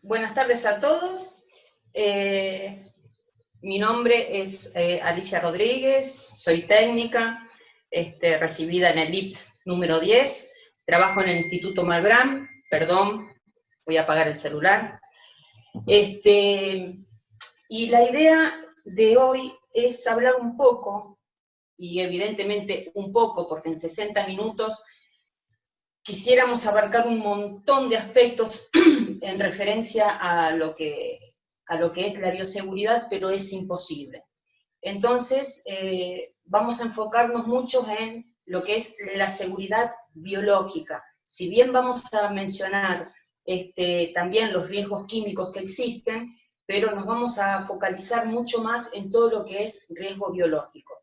Buenas tardes a todos. Mi nombre es Alicia Rodríguez, soy técnica, recibida en el IPS número 10, trabajo en el Instituto Malbrán, perdón, voy a apagar el celular. Y la idea de hoy es hablar un poco, y evidentemente un poco, porque en 60 minutos quisiéramos abarcar un montón de aspectos en referencia a lo que es la bioseguridad, pero es imposible. Entonces, vamos a enfocarnos mucho en lo que es la seguridad biológica. Si bien vamos a mencionar también los riesgos químicos que existen, pero nos vamos a focalizar mucho más en todo lo que es riesgo biológico.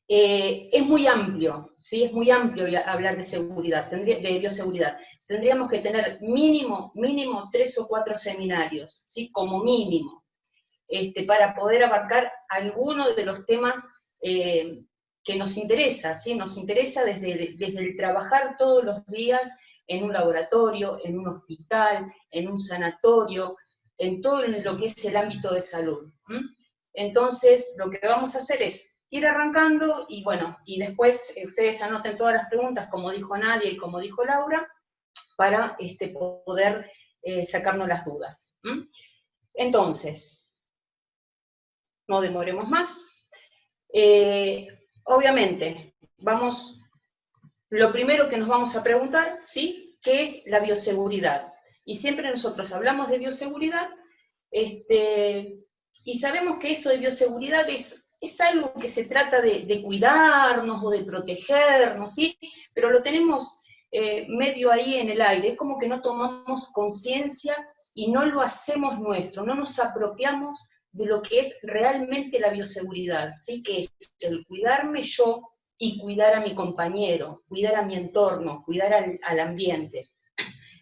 Es muy amplio, ¿sí? Es muy amplio hablar de seguridad, de bioseguridad. Tendríamos que tener mínimo 3 o 4 seminarios, ¿sí? Como mínimo, para poder abarcar algunos de los temas que nos interesa, ¿sí? Nos interesa desde el trabajar todos los días en un laboratorio, en un hospital, en un sanatorio, en todo lo que es el ámbito de salud. Entonces, lo que vamos a hacer es ir arrancando, y bueno, y después ustedes anoten todas las preguntas, como dijo Nadia y como dijo Laura, para poder sacarnos las dudas. Entonces, no demoremos más. Obviamente, lo primero que nos vamos a preguntar, ¿sí? ¿Qué es la bioseguridad? Y siempre nosotros hablamos de bioseguridad, y sabemos que eso de bioseguridad es algo que se trata de cuidarnos o de protegernos, ¿sí? Pero lo tenemos medio ahí en el aire, es como que no tomamos conciencia y no lo hacemos nuestro, no nos apropiamos de lo que es realmente la bioseguridad, ¿sí? Que es el cuidarme yo y cuidar a mi compañero, cuidar a mi entorno, cuidar al ambiente.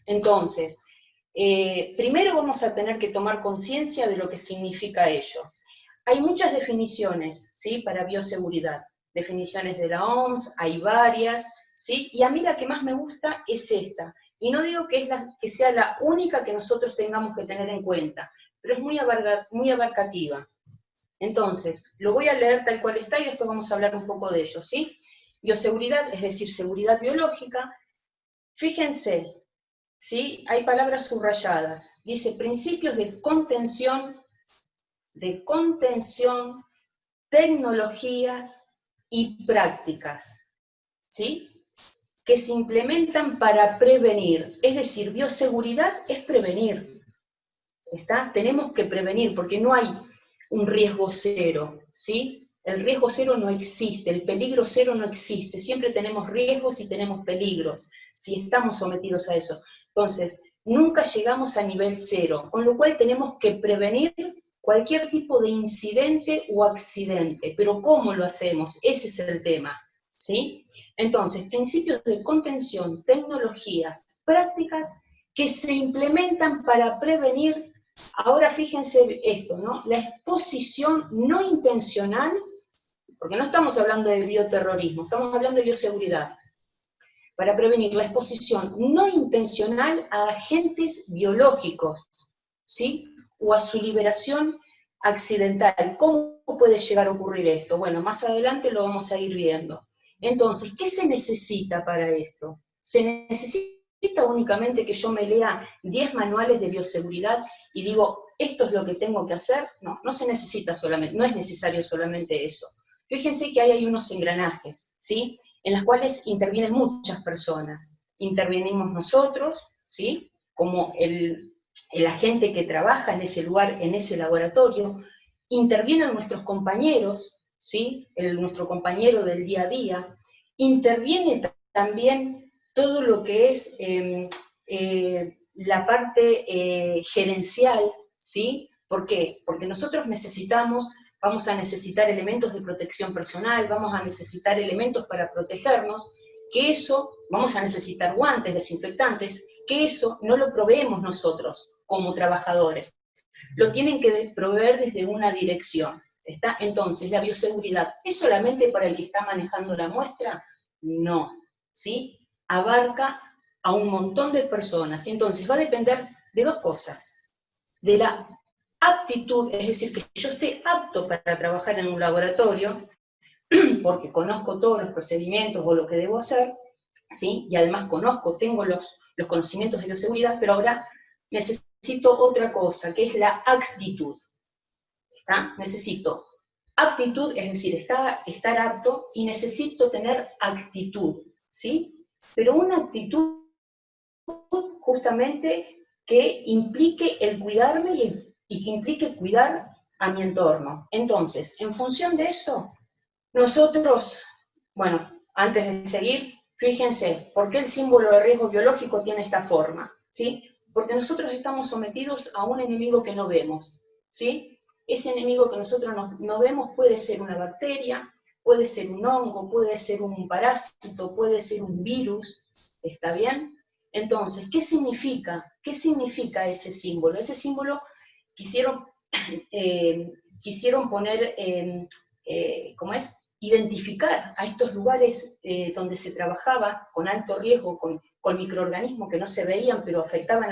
Entonces, primero vamos a tener que tomar conciencia de lo que significa ello. Hay muchas definiciones, ¿sí? Para bioseguridad, definiciones de la OMS, hay varias, ¿sí? Y a mí la que más me gusta es esta, y no digo que sea la única que nosotros tengamos que tener en cuenta, pero es muy abarcativa. Entonces, lo voy a leer tal cual está y después vamos a hablar un poco de ello, ¿sí? Bioseguridad, es decir, seguridad biológica. Fíjense, ¿sí? Hay palabras subrayadas. Dice, principios de contención, tecnologías y prácticas, ¿sí? Que se implementan para prevenir. Es decir, bioseguridad es prevenir. ¿Está? Tenemos que prevenir, porque no hay un riesgo cero, ¿sí? El riesgo cero no existe, el peligro cero no existe, siempre tenemos riesgos y tenemos peligros, si estamos sometidos a eso. Entonces, nunca llegamos a nivel cero, con lo cual tenemos que prevenir cualquier tipo de incidente o accidente, pero ¿cómo lo hacemos? Ese es el tema, ¿sí? Entonces, principios de contención, tecnologías, prácticas que se implementan para prevenir. Ahora fíjense esto, ¿no? La exposición no intencional, porque no estamos hablando de bioterrorismo, estamos hablando de bioseguridad, para prevenir la exposición no intencional a agentes biológicos, ¿sí? O a su liberación accidental. ¿Cómo puede llegar a ocurrir esto? Bueno, más adelante lo vamos a ir viendo. Entonces, ¿qué se necesita para esto? Se necesita únicamente que yo me lea 10 manuales de bioseguridad y digo, esto es lo que tengo que hacer. No, no se necesita solamente, no es necesario solamente eso. Fíjense que hay unos engranajes, ¿sí? En las cuales intervienen muchas personas. Intervenimos nosotros, ¿sí? Como el agente que trabaja en ese lugar, en ese laboratorio, intervienen nuestros compañeros, ¿sí? Nuestro compañero del día a día, interviene también todo lo que es la parte gerencial, ¿sí? ¿Por qué? Porque nosotros vamos a necesitar elementos de protección personal, vamos a necesitar elementos para protegernos, que eso, vamos a necesitar guantes, desinfectantes, que eso no lo proveemos nosotros como trabajadores, lo tienen que proveer desde una dirección. ¿Está? Entonces, la bioseguridad, ¿es solamente para el que está manejando la muestra? No, ¿sí? Abarca a un montón de personas. Y entonces va a depender de dos cosas. De la aptitud, es decir, que yo esté apto para trabajar en un laboratorio, porque conozco todos los procedimientos o lo que debo hacer, ¿sí? Y además tengo los conocimientos de bioseguridad, pero ahora necesito otra cosa, que es la actitud. ¿Está? Necesito aptitud, es decir, estar apto, y necesito tener actitud, ¿sí? Pero una actitud justamente que implique el cuidarme y que implique cuidar a mi entorno. Entonces, en función de eso, nosotros, bueno, antes de seguir, fíjense, ¿por qué el símbolo de riesgo biológico tiene esta forma? ¿Sí? Porque nosotros estamos sometidos a un enemigo que no vemos, ¿sí? Ese enemigo que nosotros no vemos puede ser una bacteria, puede ser un hongo, puede ser un parásito, puede ser un virus, ¿está bien? Entonces, ¿qué significa? ¿Qué significa ese símbolo? Ese símbolo quisieron poner, ¿cómo es? Identificar a estos lugares donde se trabajaba con alto riesgo, con microorganismos que no se veían, pero afectaban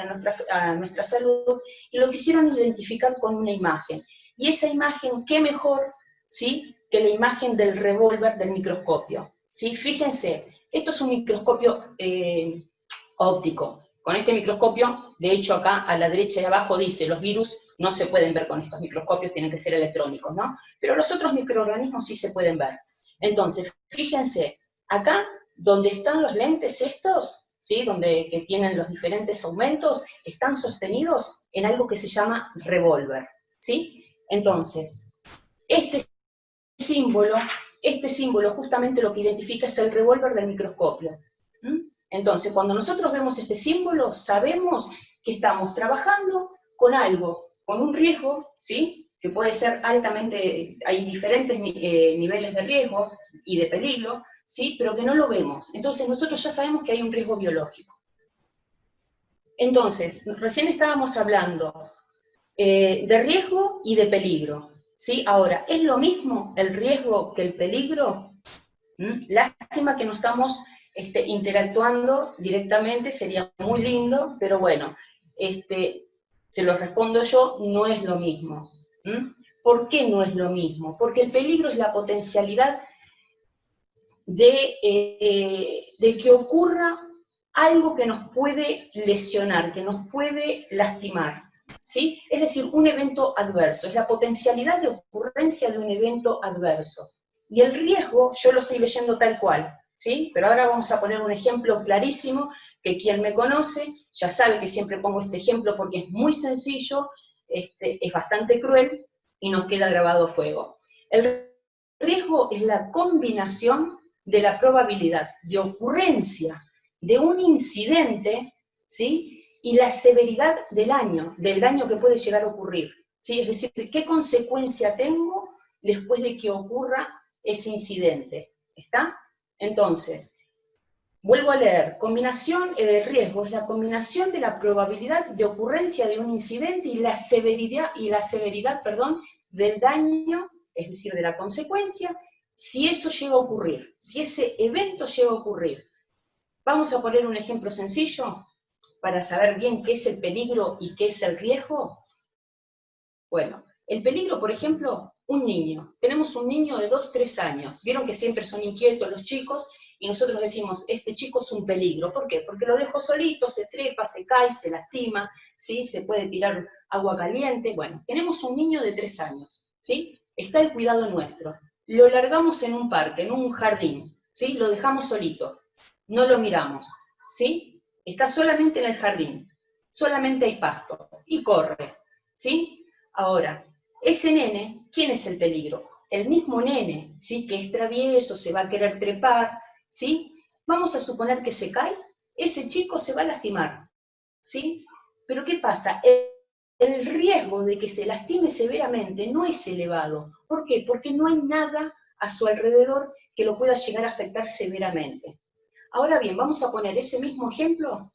a nuestra salud, y lo quisieron identificar con una imagen. Y esa imagen, ¿qué mejor, ¿sí?, que la imagen del revólver del microscopio? ¿Sí? Fíjense, esto es un microscopio óptico. Con este microscopio, de hecho acá a la derecha y abajo dice, los virus no se pueden ver con estos microscopios, tienen que ser electrónicos, ¿no? Pero los otros microorganismos sí se pueden ver. Entonces, fíjense, acá donde están los lentes estos, ¿sí?, que tienen los diferentes aumentos, están sostenidos en algo que se llama revólver, ¿sí? Entonces, este símbolo justamente lo que identifica es el revólver del microscopio. Entonces, cuando nosotros vemos este símbolo, sabemos que estamos trabajando con algo, con un riesgo, ¿sí?, que puede ser altamente, hay diferentes niveles de riesgo y de peligro, ¿sí?, pero que no lo vemos. Entonces, nosotros ya sabemos que hay un riesgo biológico. Entonces, recién estábamos hablando de riesgo y de peligro, ¿sí? Ahora, ¿es lo mismo el riesgo que el peligro? Lástima que no estamos interactuando directamente, sería muy lindo, pero bueno, se lo respondo yo, no es lo mismo. ¿Por qué no es lo mismo? Porque el peligro es la potencialidad de que ocurra algo que nos puede lesionar, que nos puede lastimar, ¿sí? Es decir, un evento adverso, es la potencialidad de ocurrencia de un evento adverso. Y el riesgo, yo lo estoy leyendo tal cual, ¿sí? Pero ahora vamos a poner un ejemplo clarísimo, que quien me conoce ya sabe que siempre pongo este ejemplo porque es muy sencillo, es bastante cruel y nos queda grabado a fuego. El riesgo es la combinación de la probabilidad de ocurrencia de un incidente, ¿sí?, y la severidad del daño que puede llegar a ocurrir, ¿sí? Es decir, ¿qué consecuencia tengo después de que ocurra ese incidente? ¿Está? Entonces, vuelvo a leer, combinación de riesgo es la combinación de la probabilidad de ocurrencia de un incidente y la severidad, del daño, es decir, de la consecuencia, si eso llega a ocurrir, si ese evento llega a ocurrir. Vamos a poner un ejemplo sencillo para saber bien qué es el peligro y qué es el riesgo. Bueno, el peligro, por ejemplo, un niño. Tenemos un niño de 2, 3 años. Vieron que siempre son inquietos los chicos y nosotros decimos, este chico es un peligro. ¿Por qué? Porque lo dejo solito, se trepa, se cae, se lastima, ¿sí? Se puede tirar agua caliente. Bueno, tenemos un niño de 3 años, ¿sí? Está el cuidado nuestro. Lo largamos en un parque, en un jardín, ¿sí? Lo dejamos solito. No lo miramos, ¿sí? Está solamente en el jardín, solamente hay pasto, y corre, ¿sí? Ahora, ese nene, ¿quién es el peligro? El mismo nene, ¿sí?, que es travieso, se va a querer trepar, ¿sí? Vamos a suponer que se cae, ese chico se va a lastimar, ¿sí? Pero ¿qué pasa? El riesgo de que se lastime severamente no es elevado. ¿Por qué? Porque no hay nada a su alrededor que lo pueda llegar a afectar severamente. Ahora bien, vamos a poner ese mismo ejemplo,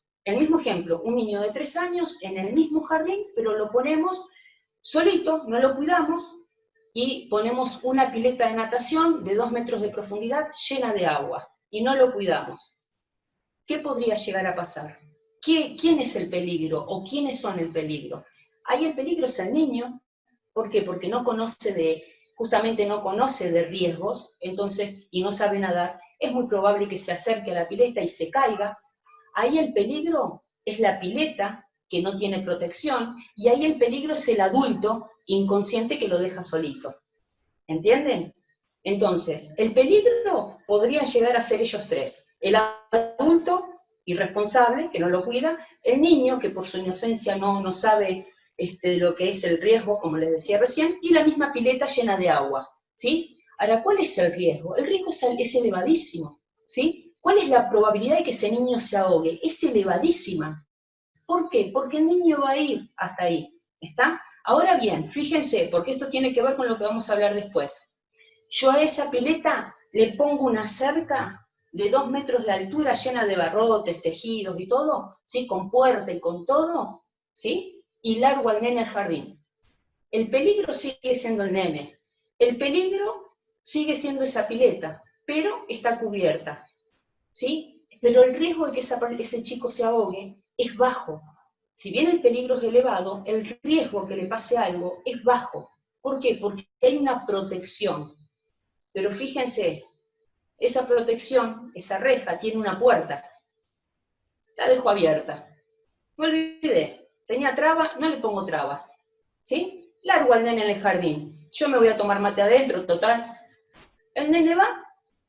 un niño de 3 años en el mismo jardín, pero lo ponemos solito, no lo cuidamos, y ponemos una pileta de natación de 2 metros de profundidad llena de agua, y no lo cuidamos. ¿qué podría llegar a pasar? ¿Quién es el peligro o quiénes son el peligro? Ahí el peligro es el niño. ¿Por qué? Porque justamente no conoce de riesgos, entonces, y no sabe nadar, es muy probable que se acerque a la pileta y se caiga. Ahí el peligro es la pileta, que no tiene protección, y ahí el peligro es el adulto inconsciente que lo deja solito. ¿Entienden? Entonces, el peligro podrían llegar a ser ellos tres. El adulto irresponsable, que no lo cuida, el niño, que por su inocencia no sabe lo que es el riesgo, como les decía recién, y la misma pileta llena de agua, ¿sí? Ahora, ¿cuál es el riesgo? El riesgo es elevadísimo, ¿sí? ¿Cuál es la probabilidad de que ese niño se ahogue? Es elevadísima. ¿Por qué? Porque el niño va a ir hasta ahí, ¿está? Ahora bien, fíjense, porque esto tiene que ver con lo que vamos a hablar después. Yo a esa pileta le pongo una cerca de 2 metros de altura llena de barrotes, tejidos y todo, ¿sí? Con puerta y con todo, ¿sí? Y largo al nene al jardín. El peligro sigue siendo el nene. El peligro sigue siendo esa pileta, pero está cubierta, ¿sí? Pero el riesgo de que ese chico se ahogue es bajo. Si bien el peligro es elevado, el riesgo que le pase algo es bajo. ¿Por qué? Porque hay una protección. Pero fíjense, esa protección, esa reja, tiene una puerta. La dejo abierta. Me olvidé. Tenía traba, no le pongo traba. ¿Sí? Largo al nene en el jardín. Yo me voy a tomar mate adentro, total. El nene va.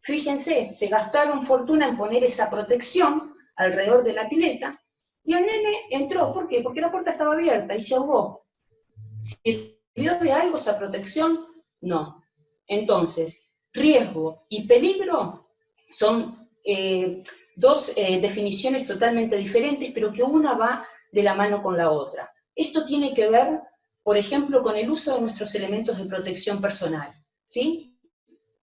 Fíjense, se gastaron fortuna en poner esa protección alrededor de la pileta, y el nene entró. ¿Por qué? Porque la puerta estaba abierta y se ahogó. ¿Sirvió de algo esa protección? No. Entonces, riesgo y peligro son dos definiciones totalmente diferentes, pero que una va de la mano con la otra. Esto tiene que ver, por ejemplo, con el uso de nuestros elementos de protección personal, ¿sí?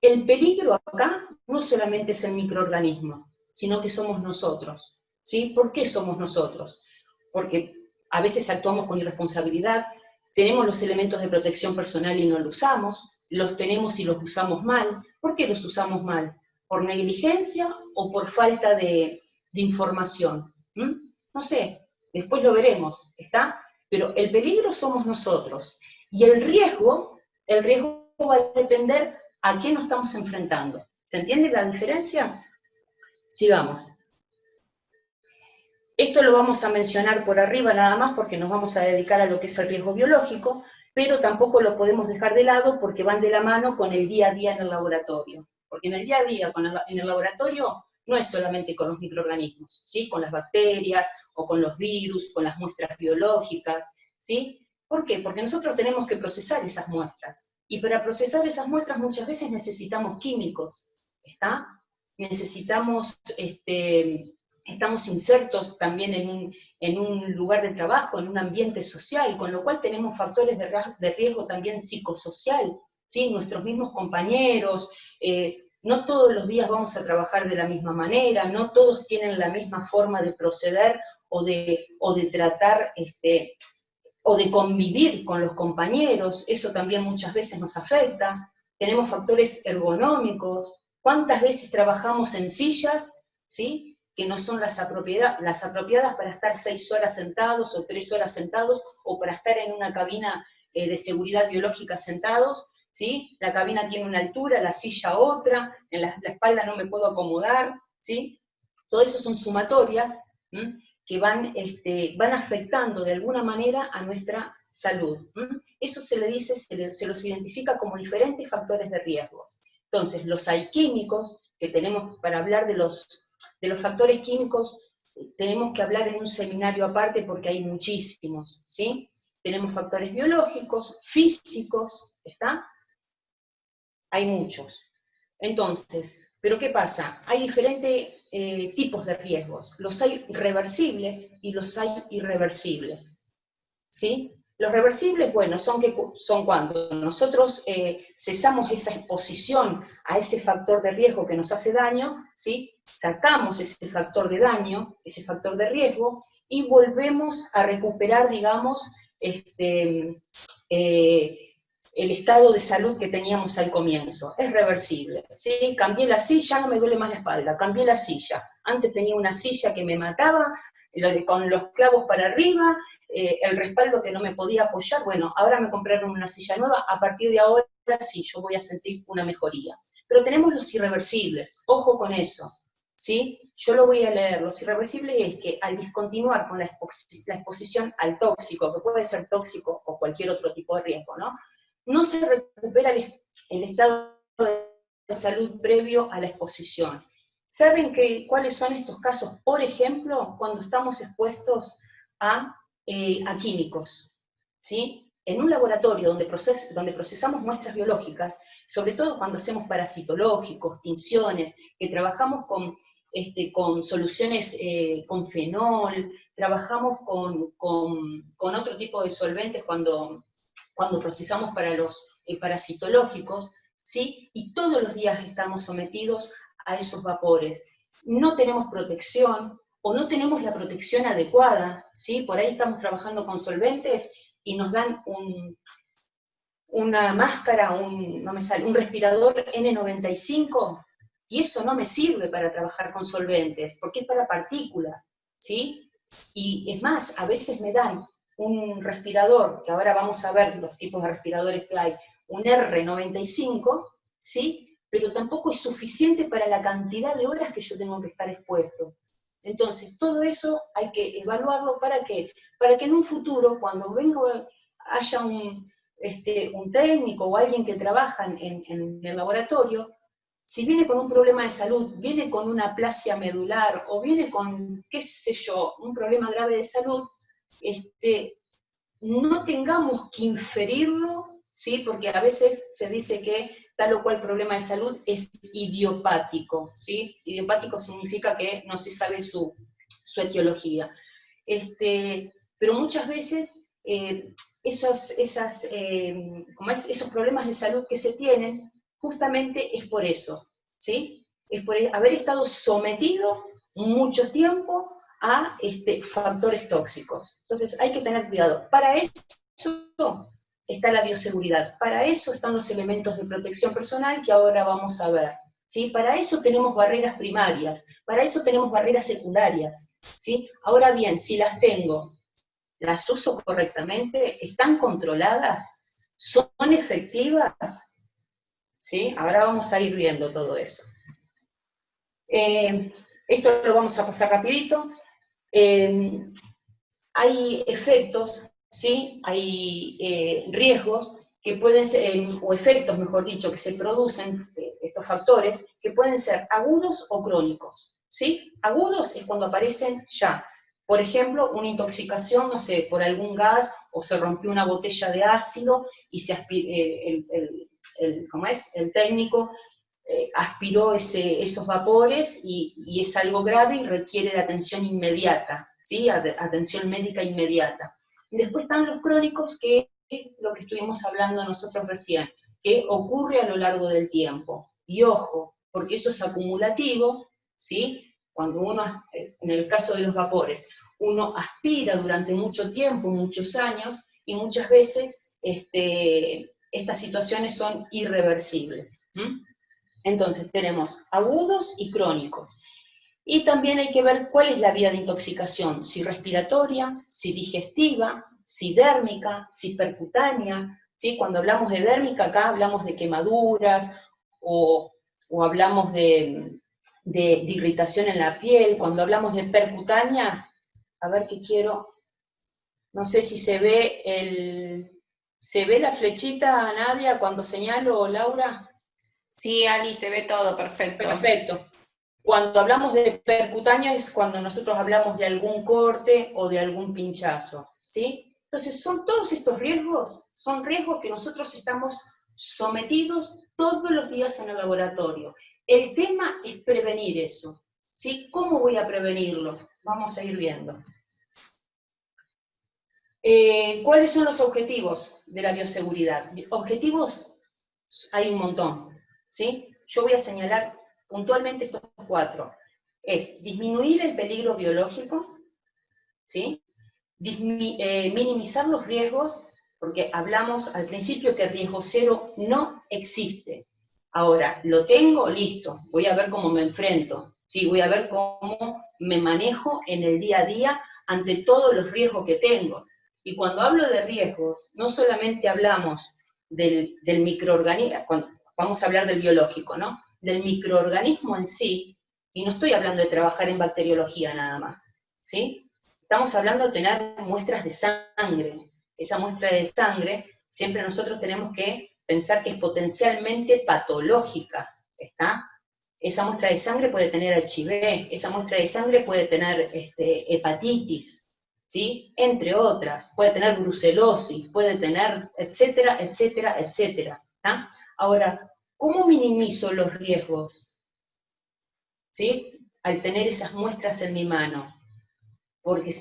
El peligro acá no solamente es el microorganismo, sino que somos nosotros, ¿sí? ¿Por qué somos nosotros? Porque a veces actuamos con irresponsabilidad, tenemos los elementos de protección personal y no los usamos, los tenemos y los usamos mal. ¿Por qué los usamos mal? ¿Por negligencia o por falta de información? No sé, después lo veremos, ¿está? Pero el peligro somos nosotros. Y el riesgo va a depender a qué nos estamos enfrentando. ¿Se entiende la diferencia? Sigamos. Esto lo vamos a mencionar por arriba nada más porque nos vamos a dedicar a lo que es el riesgo biológico, pero tampoco lo podemos dejar de lado porque van de la mano con el día a día en el laboratorio. Porque en el día a día en el laboratorio no es solamente con los microorganismos, ¿sí? Con las bacterias o con los virus, con las muestras biológicas, ¿sí? ¿Por qué? Porque nosotros tenemos que procesar esas muestras. Y para procesar esas muestras muchas veces necesitamos químicos, ¿está? Necesitamos estamos insertos también en un lugar de trabajo, en un ambiente social, con lo cual tenemos factores de riesgo también psicosocial, ¿sí? Nuestros mismos compañeros, no todos los días vamos a trabajar de la misma manera, no todos tienen la misma forma de proceder o de tratar, o de convivir con los compañeros, eso también muchas veces nos afecta. Tenemos factores ergonómicos, ¿cuántas veces trabajamos en sillas, ¿sí? Que no son las apropiadas para estar 6 horas sentados o 3 horas sentados, o para estar en una cabina de seguridad biológica sentados, ¿sí? La cabina tiene una altura, la silla otra, en la espalda no me puedo acomodar, ¿sí? Todo eso son sumatorias que van afectando de alguna manera a nuestra salud. Eso se le dice, se los identifica como diferentes factores de riesgo. Entonces, los alquímicos, que tenemos para hablar de los factores químicos, tenemos que hablar en un seminario aparte porque hay muchísimos, ¿sí? Tenemos factores biológicos, físicos, ¿está? Hay muchos. Entonces, ¿pero qué pasa? Hay diferentes tipos de riesgos. Los hay reversibles y los hay irreversibles, ¿sí? Los reversibles, bueno, son cuando nosotros cesamos esa exposición a ese factor de riesgo que nos hace daño, ¿sí? Sacamos ese factor de daño, ese factor de riesgo, y volvemos a recuperar, digamos, el estado de salud que teníamos al comienzo. Es reversible, ¿sí? Cambié la silla, no me duele más la espalda, cambié la silla. antes tenía una silla que me mataba, con los clavos para arriba, el respaldo que no me podía apoyar, bueno, ahora me compraron una silla nueva, a partir de ahora sí, yo voy a sentir una mejoría. Pero tenemos los irreversibles, ojo con eso, ¿sí? Yo lo voy a leer. Los irreversibles es que al discontinuar con la exposición al tóxico, que puede ser tóxico o cualquier otro tipo de riesgo, ¿no? No se recupera el estado de salud previo a la exposición. ¿Saben cuáles son estos casos? Por ejemplo, cuando estamos expuestos a químicos, ¿sí? En un laboratorio donde procesamos muestras biológicas, sobre todo cuando hacemos parasitológicos, tinciones, que trabajamos con soluciones con fenol, trabajamos con otro tipo de solventes cuando procesamos para los parasitológicos, ¿sí? Y todos los días estamos sometidos a esos vapores. No tenemos protección, o no tenemos la protección adecuada, ¿sí? Por ahí estamos trabajando con solventes y nos dan una máscara, un respirador N95, y eso no me sirve para trabajar con solventes, porque es para partículas, ¿sí? Y es más, a veces me dan un respirador, que ahora vamos a ver los tipos de respiradores que hay, un R95, ¿sí? Pero tampoco es suficiente para la cantidad de horas que yo tengo que estar expuesto. Entonces, todo eso hay que evaluarlo, ¿para qué? Para que en un futuro, cuando haya un técnico o alguien que trabaja en el laboratorio, si viene con un problema de salud, viene con una aplasia medular, o viene con, qué sé yo, un problema grave de salud, no tengamos que inferirlo, ¿sí? Porque a veces se dice que tal o cual problema de salud es idiopático, ¿sí? Idiopático significa que no se sabe su etiología. Pero muchas veces esos problemas de salud que se tienen, justamente es por eso, ¿sí? Es por haber estado sometido mucho tiempo a factores tóxicos. Entonces hay que tener cuidado. Para eso está la bioseguridad, para eso están los elementos de protección personal que ahora vamos a ver, ¿sí? Para eso tenemos barreras primarias, para eso tenemos barreras secundarias, ¿sí? Ahora bien, si las tengo, las uso correctamente, están controladas, son efectivas, ¿sí? Ahora vamos a ir viendo todo eso. Esto lo vamos a pasar rapidito. Hay efectos, ¿sí? Hay riesgos que pueden ser, o efectos, mejor dicho, que se producen, estos factores, que pueden ser agudos o crónicos, ¿sí? Agudos es cuando aparecen ya. Por ejemplo, una intoxicación, no sé, por algún gas, o se rompió una botella de ácido, y el técnico aspiró esos vapores, y es algo grave y requiere de atención inmediata, ¿sí? Atención médica inmediata. Y después están los crónicos, que es lo que estuvimos hablando nosotros recién, que ocurre a lo largo del tiempo. Y ojo, porque eso es acumulativo, ¿sí? Cuando uno, en el caso de los vapores, uno aspira durante mucho tiempo, muchos años, y muchas veces estas situaciones son irreversibles. Entonces tenemos agudos y crónicos. Y también hay que ver cuál es la vía de intoxicación, si respiratoria, si digestiva, si dérmica, si percutánea, ¿sí? Cuando hablamos de dérmica, acá hablamos de quemaduras, o hablamos de irritación en la piel. Cuando hablamos de percutánea, a ver qué quiero, no sé si se ve la flechita, Nadia, cuando señalo, Laura. Sí, Ali, se ve todo, perfecto. Perfecto. Cuando hablamos de percutánea es cuando nosotros hablamos de algún corte o de algún pinchazo, ¿sí? Entonces, todos estos riesgos, son riesgos que nosotros estamos sometidos todos los días en el laboratorio. El tema es prevenir eso, ¿sí? ¿Cómo voy a prevenirlo? Vamos a ir viendo. ¿Cuáles son los objetivos de la bioseguridad? Objetivos hay un montón, ¿sí? Yo voy a señalar puntualmente estos 4. Es disminuir el peligro biológico, ¿sí? Minimizar los riesgos, porque hablamos al principio que riesgo cero no existe. Ahora, lo tengo, listo, voy a ver cómo me enfrento, ¿sí? Voy a ver cómo me manejo en el día a día ante todos los riesgos que tengo. Y cuando hablo de riesgos, no solamente hablamos del microorganismo, vamos a hablar del biológico, ¿no? Del microorganismo en sí, y no estoy hablando de trabajar en bacteriología nada más, ¿sí? Estamos hablando de tener muestras de sangre. Esa muestra de sangre, siempre nosotros tenemos que pensar que es potencialmente patológica, ¿está? Esa muestra de sangre puede tener HIV, esa muestra de sangre puede tener hepatitis, ¿sí? Entre otras, puede tener brucelosis, puede tener, etcétera, etcétera, etcétera. ¿tá? Ahora, ¿cómo minimizo los riesgos? ¿Sí? Al tener esas muestras en mi mano. Porque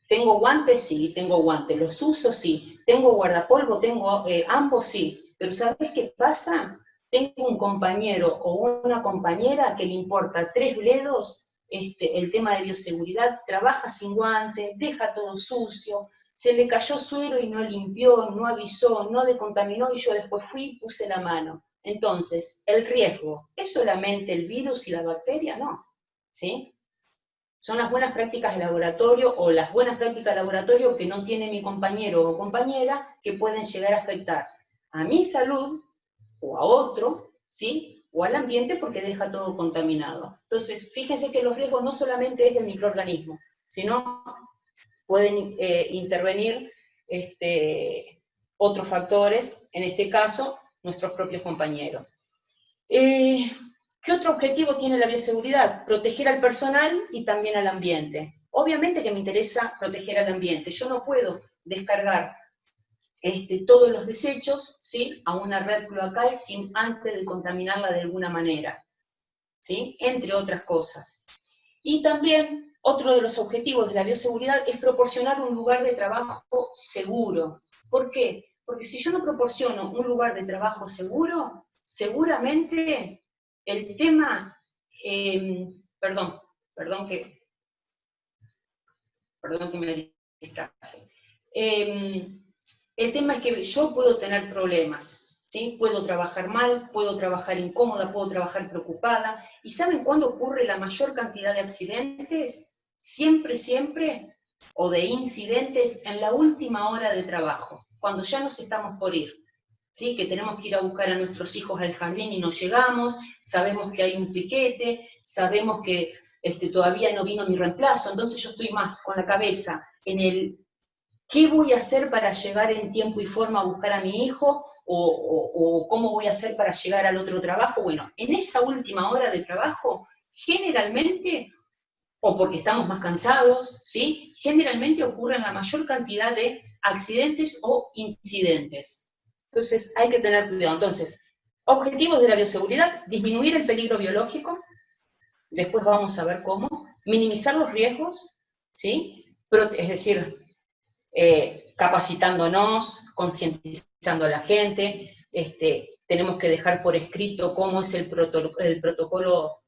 tengo guantes, sí, tengo guantes, los uso, sí, tengo guardapolvo, tengo ambos, sí, pero ¿sabes qué pasa? Tengo un compañero o una compañera que le importa 3 bledos el tema de bioseguridad, trabaja sin guantes, deja todo sucio, se le cayó suero y no limpió, no avisó, no decontaminó y yo después fui y puse la mano. Entonces, el riesgo, ¿es solamente el virus y la bacteria? No, ¿sí? Son las buenas prácticas de laboratorio o las buenas prácticas de laboratorio que no tiene mi compañero o compañera que pueden llegar a afectar a mi salud o a otro, ¿sí? O al ambiente porque deja todo contaminado. Entonces, fíjense que los riesgos no solamente es del microorganismo, sino pueden intervenir otros factores, en este caso, nuestros propios compañeros. ¿Qué otro objetivo tiene la bioseguridad? Proteger al personal y también al ambiente. Obviamente que me interesa proteger al ambiente. Yo no puedo descargar todos los desechos, ¿sí? A una red cloacal sin antes de contaminarla de alguna manera, ¿sí? Entre otras cosas. Y también otro de los objetivos de la bioseguridad es proporcionar un lugar de trabajo seguro. ¿Por qué? Porque si yo no proporciono un lugar de trabajo seguro, seguramente el tema, perdón que me distraje. El tema es que yo puedo tener problemas, ¿sí? Puedo trabajar mal, puedo trabajar incómoda, puedo trabajar preocupada. ¿Y saben cuándo ocurre la mayor cantidad de accidentes? Siempre, o de incidentes, en la última hora de trabajo, cuando ya nos estamos por ir. ¿Sí? Que tenemos que ir a buscar a nuestros hijos al jardín y no llegamos, sabemos que hay un piquete, sabemos que todavía no vino mi reemplazo, entonces yo estoy más con la cabeza en el ¿qué voy a hacer para llegar en tiempo y forma a buscar a mi hijo? O cómo voy a hacer para llegar al otro trabajo. Bueno, en esa última hora de trabajo, generalmente, o porque estamos más cansados, ¿sí? Generalmente ocurren la mayor cantidad de accidentes o incidentes. Entonces, hay que tener cuidado. Entonces, objetivos de la bioseguridad, disminuir el peligro biológico, después vamos a ver cómo, minimizar los riesgos, ¿sí? Es decir, capacitándonos, concientizando a la gente, tenemos que dejar por escrito cómo es el protocolo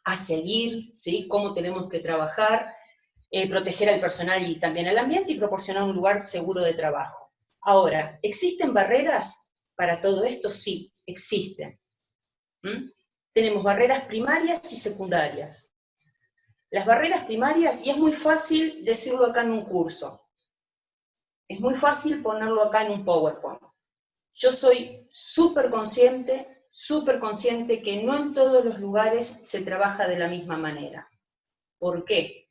a seguir, ¿sí? Cómo tenemos que trabajar, proteger al personal y también al ambiente y proporcionar un lugar seguro de trabajo. Ahora, ¿existen barreras para todo esto? Sí, existen. Tenemos barreras primarias y secundarias. Las barreras primarias, y es muy fácil decirlo acá en un curso, es muy fácil ponerlo acá en un PowerPoint. Yo soy súper consciente que no en todos los lugares se trabaja de la misma manera. ¿Por qué?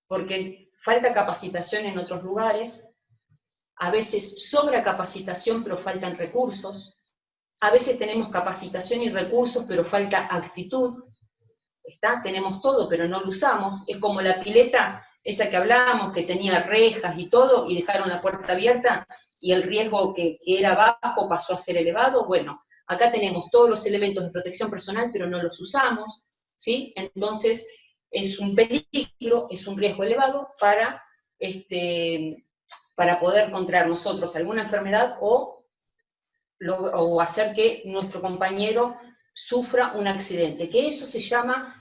Porque falta capacitación en otros lugares, a veces sobra capacitación pero faltan recursos, a veces tenemos capacitación y recursos pero falta actitud, tenemos todo pero no lo usamos, es como la pileta esa que hablábamos, que tenía rejas y todo, y dejaron la puerta abierta, y el riesgo que era bajo pasó a ser elevado. Bueno, acá tenemos todos los elementos de protección personal, pero no los usamos, ¿sí? Entonces, es un peligro, es un riesgo elevado para poder contraer nosotros alguna enfermedad o hacer que nuestro compañero sufra un accidente, que eso se llama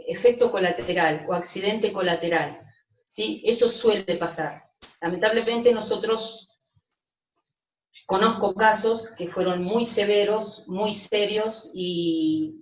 efecto colateral o accidente colateral, ¿sí? Eso suele pasar. Lamentablemente nosotros, Conozco casos que fueron muy severos, muy serios, y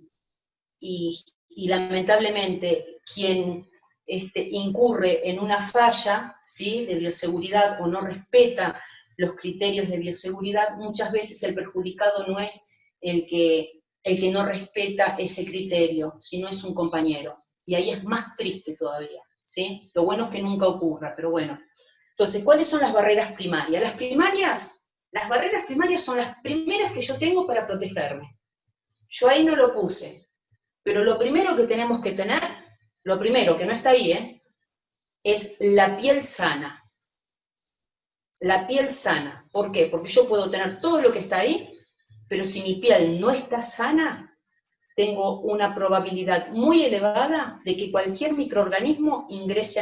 lamentablemente quien incurre en una falla, ¿sí?, de bioseguridad o no respeta los criterios de bioseguridad, muchas veces el perjudicado no es el que no respeta ese criterio, sino es un compañero. Y ahí es más triste todavía, ¿sí? Lo bueno es que nunca ocurra, pero bueno. Entonces, ¿cuáles son las barreras primarias? Las barreras primarias son las primeras que yo tengo para protegerme. Yo ahí no lo puse, pero lo primero que tenemos que tener, lo primero que no está ahí, es la piel sana. La piel sana. ¿Por qué? Porque yo puedo tener todo lo que está ahí, pero si mi piel no está sana, tengo una probabilidad muy elevada de que cualquier microorganismo ingrese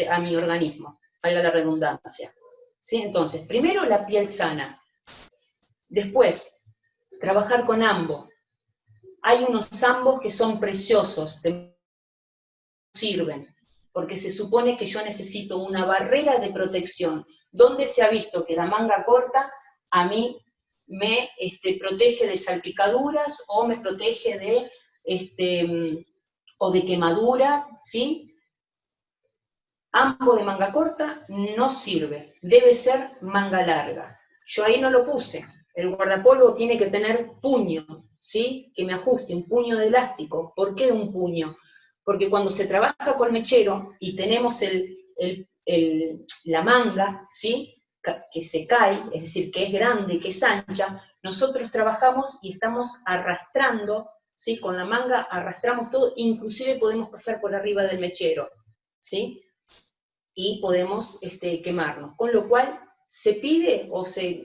a mi organismo, valga la redundancia. ¿Sí? Entonces, primero la piel sana. Después, trabajar con ambos. Hay unos ambos que son preciosos, sirven, porque se supone que yo necesito una barrera de protección. ¿Dónde se ha visto que la manga corta a mí me protege de salpicaduras o me protege o de quemaduras? ¿Sí? Ambos de manga corta no sirve, debe ser manga larga. Yo ahí no lo puse. El guardapolvo tiene que tener puño, ¿sí? Que me ajuste, un puño de elástico. ¿Por qué un puño? Porque cuando se trabaja con mechero y tenemos la manga, ¿sí?, que se cae, es decir, que es grande, que es ancha, nosotros trabajamos y estamos arrastrando, ¿sí?, con la manga arrastramos todo, inclusive podemos pasar por arriba del mechero, ¿sí?, y podemos quemarnos. Con lo cual, se pide,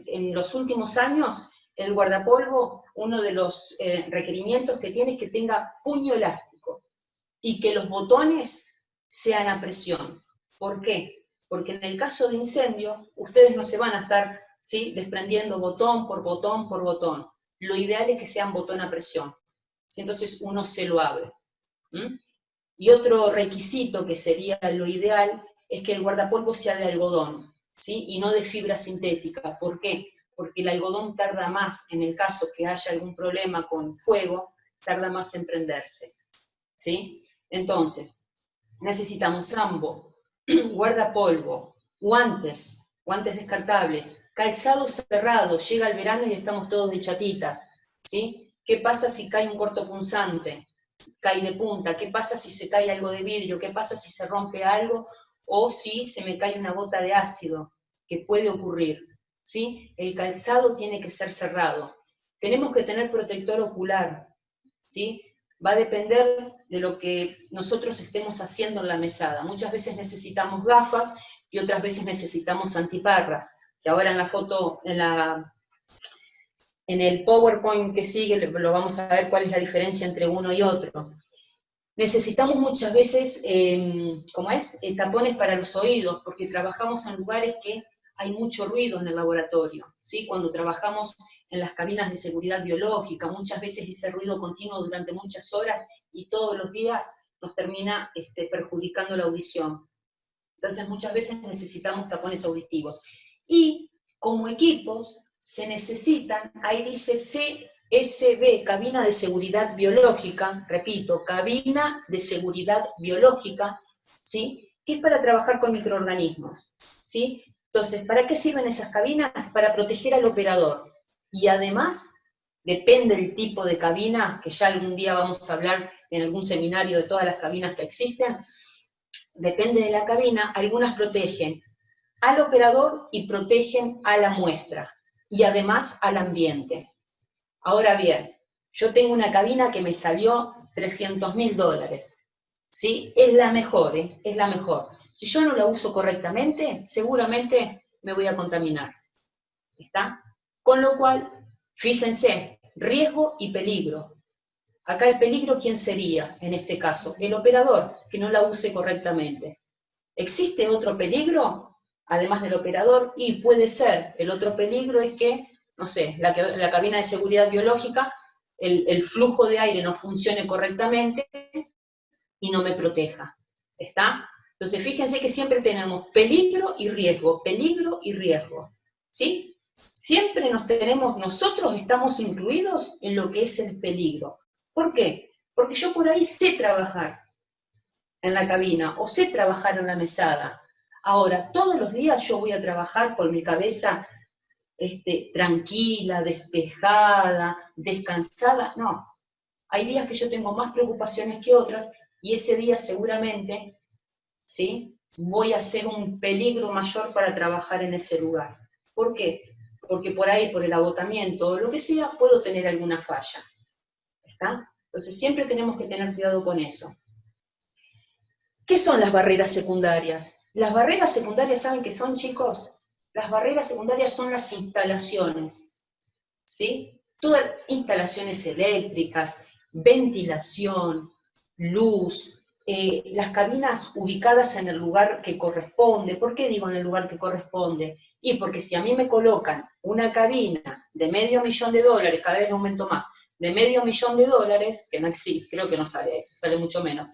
en los últimos años, el guardapolvo, uno de los requerimientos que tiene es que tenga puño elástico y que los botones sean a presión. ¿Por qué? Porque en el caso de incendio, ustedes no se van a estar, ¿sí?, desprendiendo botón por botón por botón. Lo ideal es que sean botón a presión. ¿Sí? Entonces uno se lo abre. Y otro requisito que sería lo ideal es que el guardapolvo sea de algodón, ¿sí?, y no de fibra sintética. ¿Por qué? Porque el algodón tarda más, en el caso que haya algún problema con fuego, tarda más en prenderse, ¿sí? Entonces, necesitamos ambos, guardapolvo, guantes descartables, calzado cerrado, llega el verano y estamos todos de chatitas, ¿sí? ¿Qué pasa si cae un cortopunzante? Cae de punta. ¿Qué pasa si se cae algo de vidrio? ¿Qué pasa si se rompe algo? O si se me cae una gota de ácido, que puede ocurrir, ¿sí? El calzado tiene que ser cerrado. Tenemos que tener protector ocular, ¿sí? Va a depender de lo que nosotros estemos haciendo en la mesada. Muchas veces necesitamos gafas y otras veces necesitamos antiparras, que ahora en la foto, en el PowerPoint que sigue, lo vamos a ver cuál es la diferencia entre uno y otro. Necesitamos muchas veces, tapones para los oídos, porque trabajamos en lugares que hay mucho ruido en el laboratorio, ¿sí? Cuando trabajamos en las cabinas de seguridad biológica, muchas veces ese ruido continuo durante muchas horas y todos los días nos termina perjudicando la audición. Entonces muchas veces necesitamos tapones auditivos. Y como equipos se necesitan, ahí dice CSB, cabina de seguridad biológica, repito, cabina de seguridad biológica, ¿sí?, que es para trabajar con microorganismos, ¿sí? Entonces, ¿para qué sirven esas cabinas? Para proteger al operador. Y además, depende del tipo de cabina, que ya algún día vamos a hablar en algún seminario de todas las cabinas que existen, depende de la cabina, algunas protegen al operador y protegen a la muestra, y además al ambiente. Ahora bien, yo tengo una cabina que me salió $300.000, ¿sí? Es la mejor, es la mejor. Si yo no la uso correctamente, seguramente me voy a contaminar, ¿está? Con lo cual, fíjense, riesgo y peligro. Acá el peligro, ¿quién sería en este caso? El operador, que no la use correctamente. ¿Existe otro peligro, además del operador? Y puede ser, el otro peligro es que, no sé, la cabina de seguridad biológica, el flujo de aire no funcione correctamente y no me proteja, ¿está? Entonces fíjense que siempre tenemos peligro y riesgo, ¿sí? siempre nosotros estamos incluidos en lo que es el peligro. ¿Por qué? Porque yo por ahí sé trabajar en la cabina o sé trabajar en la mesada. Ahora, todos los días yo voy a trabajar con mi cabeza tranquila, despejada, descansada. No, hay días que yo tengo más preocupaciones que otras y ese día seguramente, ¿sí?, voy a ser un peligro mayor para trabajar en ese lugar. ¿Por qué? Porque por ahí, por el agotamiento o lo que sea, puedo tener alguna falla. ¿Está? Entonces siempre tenemos que tener cuidado con eso. ¿Qué son las barreras secundarias? Las barreras secundarias, ¿saben qué son, chicos? Las barreras secundarias son las instalaciones, ¿sí? Todas instalaciones eléctricas, ventilación, luz, las cabinas ubicadas en el lugar que corresponde. ¿Por qué digo en el lugar que corresponde? Y porque si a mí me colocan una cabina de $500.000, cada vez aumento más, de $500.000, que no existe, creo que no sale eso, sale mucho menos,